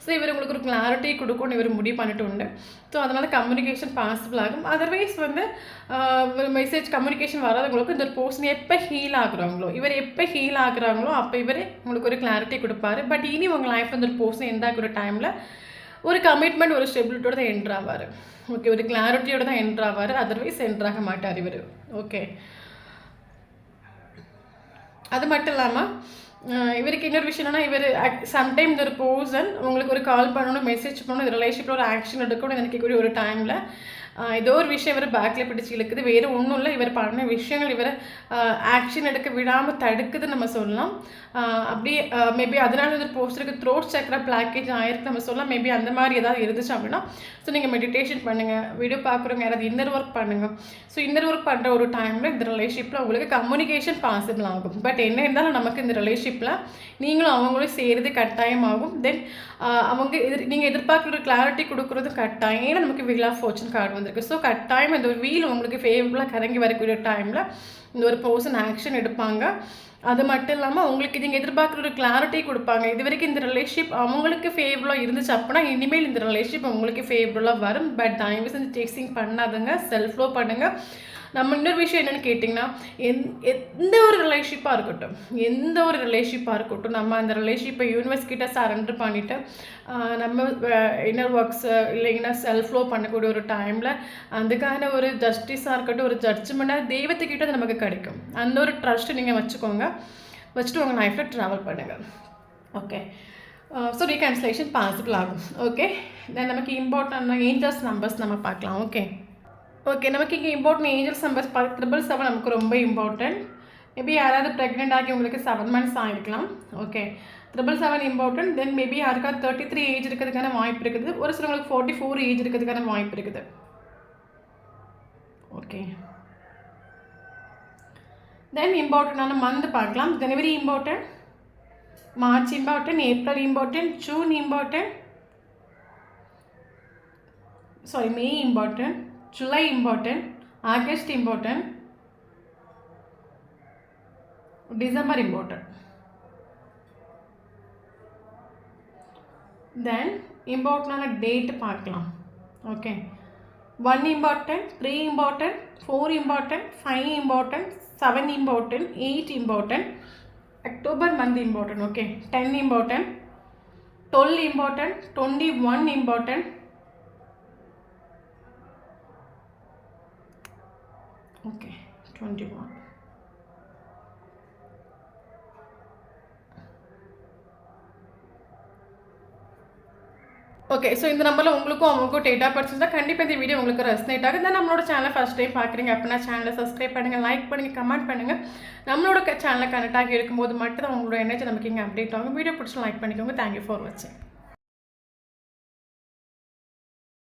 ஸோ இவர் உங்களுக்கு ஒரு கிளாரிட்டி கொடுக்கணும் இவர் முடிவு பண்ணிட்டு. ஸோ அதனால் கம்யூனிகேஷன் பாசிபிள் ஆகும். அதர்வைஸ் வந்து மெசேஜ் கம்யூனிகேஷன் வராதவங்களுக்கு இந்த ஒரு பர்சன் எப்போ ஹீல் ஆகுறாங்களோ, இவர் எப்போ ஹீல் ஆகுறாங்களோ அப்போ இவர் உங்களுக்கு ஒரு கிளாரிட்டி கொடுப்பாரு. பட் இனி உங்கள் லைஃப்பில் இந்த ஒரு பர்சன் எந்த ஆகிற டைமில் ஒரு கமிட்மெண்ட் ஒரு ஸ்டெபிலிட்டியோட தான் என்ட்ராவார். ஓகே, ஒரு கிளாரிட்டியோட தான் என்ட்ராவார், அதர்வைஸ் என்ட்ராக மாட்டார் இவர். ஓகே, அது மட்டும் இல்லாமல் இவருக்கு இன்னொரு விஷயம் என்னன்னா இவர் சம்டைம் இந்த ஒரு பர்சன் உங்களுக்கு ஒரு கால் பண்ணணும், மெசேஜ் பண்ணணும், இந்த ரிலேஷன்ஷிப்பில் ஒரு ஆக்ஷன் எடுக்கணும்னு நினைக்கக்கூடிய ஒரு டைமில் ஏதோ ஒரு விஷயம் இவர் பேக்கில் பிடிச்சி இழுக்குது. வேறு ஒன்றும் இல்லை, இவர் பண்ண விஷயங்கள் இவரை ஆக்ஷன் எடுக்க விடாமல் தடுக்குதுன்னு நம்ம சொல்லலாம். அப்படியே மேபி அதனால வந்து போஸ்டருக்கு த்ரோட் சக்கர பிளாக்கேஜ் ஆயிருக்கு நம்ம சொல்லலாம். மேபி அந்த மாதிரி ஏதாவது இருந்துச்சு அப்படின்னா ஸோ நீங்கள் மெடிடேஷன் பண்ணுங்கள், வீடியோ பார்க்குறவங்க யாராவது இன்னர் ஒர்க் பண்ணுங்கள். ஸோ இன்னர் ஒர்க் பண்ணுற ஒரு டைமில் இந்த ரிலேஷன்ஷிப்பில் உங்களுக்கு கம்யூனிகேஷன் பாசிபிள் ஆகும். பட் என்ன இருந்தாலும் நமக்கு இந்த ரிலேஷன்ஷிப்பில் நீங்களும் அவங்களும் செய்கிறது கட்டாயமாகும். தென் அவங்க நீங்கள் எதிர்பார்க்குற ஒரு கிளாரிட்டி கொடுக்குறது கட்டாயம். ஏன்னா நமக்கு வீல் ஆஃப் ஃபார்ச்சூன் கார்டு வந்திருக்கு. ஸோ கட்டாயம் இந்த ஒரு வீல் உங்களுக்கு ஃபேவரபுளாக கறங்கி வரக்கூடிய டைமில் இந்த ஒரு பர்சன் ஆக்ஷன் எடுப்பாங்க. அது மட்டும் இல்லாமல் உங்களுக்கு நீங்கள் எதிர்பார்க்குற ஒரு கிளாரிட்டி கொடுப்பாங்க. இது வரைக்கும் இந்த ரிலேஷன்ஷிப் அவங்களுக்கு ஃபேவரபுளாக இருந்துச்சு அப்படின்னா இனிமேல் இந்த ரிலேஷன்ஷிப் உங்களுக்கு ஃபேவரபுளாக வரும். பட் தயவு செஞ்சு டெக்ஸ்டிங் பண்ணாதுங்க, செல்ஃப் லோ பண்ணுங்கள். நம்ம இன்னொரு விஷயம் என்னென்னு கேட்டிங்கன்னா எந்த ஒரு ரிலேஷன்ஷிப்பாக இருக்கட்டும் நம்ம அந்த ரிலேஷன்ஷிப்பை யூனிவர்ஸ் கிட்ட சரண்டர் பண்ணிவிட்டு நம்ம இன்னர் ஒர்க்ஸ் இல்லைங்கன்னா செல்ஃப் லோ பண்ணக்கூடிய ஒரு டைமில் அதுக்கான ஒரு ஜஸ்டிஸாக இருக்கட்டும், ஒரு ஜட்ஜ்மெண்ட்டாக தெய்வத்துக்கிட்ட அது நமக்கு கிடைக்கும். அந்த ஒரு ட்ரஸ்ட்டு நீங்கள் வச்சுட்டு உங்கள் லைஃப்பில் ட்ராவல் பண்ணுங்கள். ஓகே, ஸோ ரீகன்சிலேஷன் பாசிபிள் ஆகும். ஓகே, தென் நமக்கு இம்பார்ட்டன்ட் ஏஞ்சல்ஸ் நம்பர்ஸ் நம்ம பார்க்கலாம். ஓகே, நமக்கு இங்கே இம்பார்ட்டன்ட் ஏஞ்சல்ஸ் நம்பர்ஸ் 777 நமக்கு ரொம்ப இம்பார்ட்டன்ட். மேபி யாராவது ப்ரெக்னென்ட் ஆகி உங்களுக்கு 7 months ஆகிருக்கலாம். Okay, 777 important. தென் மேபி யாருக்காவது 33 ஏஜ் இருக்கிறதுக்கான வாய்ப்பு இருக்குது. ஒரு சிலவங்களுக்கு 44 ஏஜ் இருக்கிறதுக்கான வாய்ப்பு இருக்குது. ஓகே, தென் இம்பார்ட்டண்டான மந்த் பார்க்கலாம். January important, March important, April important, June important, May important, July important, August important, December important. Then important date பார்க்கலாம். Okay, 1 important, 3 important, 4 important, 5 important, 7 important, 8 important, October month important. Okay, 10 important, 12 important, 21 important. Okay, 21. Okay, so இந்த நம்பரில் உங்களுக்கும் அவங்களுக்கும் date of birth இருந்தால் கண்டிப்பாக இந்த video உங்களுக்கு ரெஸ்னேட் ஆகுது. தான் நம்மளோட சேனலை ஃபஸ்ட் டைம் பார்க்குறீங்க அப்படின்னா சேனலை சப்ஸ்கிரைப் பண்ணுங்கள், லைக் பண்ணுங்கள், கமெண்ட் பண்ணுங்கள். நம்மளோட சேனலை கனெக்ட் ஆகி இருக்கும்போது மட்டும் தான் உங்களோட எனர்ஜி நமக்கு இங்கே அப்டேட் ஆகும். வீடியோ பிடிச்சி லைக் பண்ணிக்கோங்க. தேங்க்யூ ஃபார் வாட்சிங்.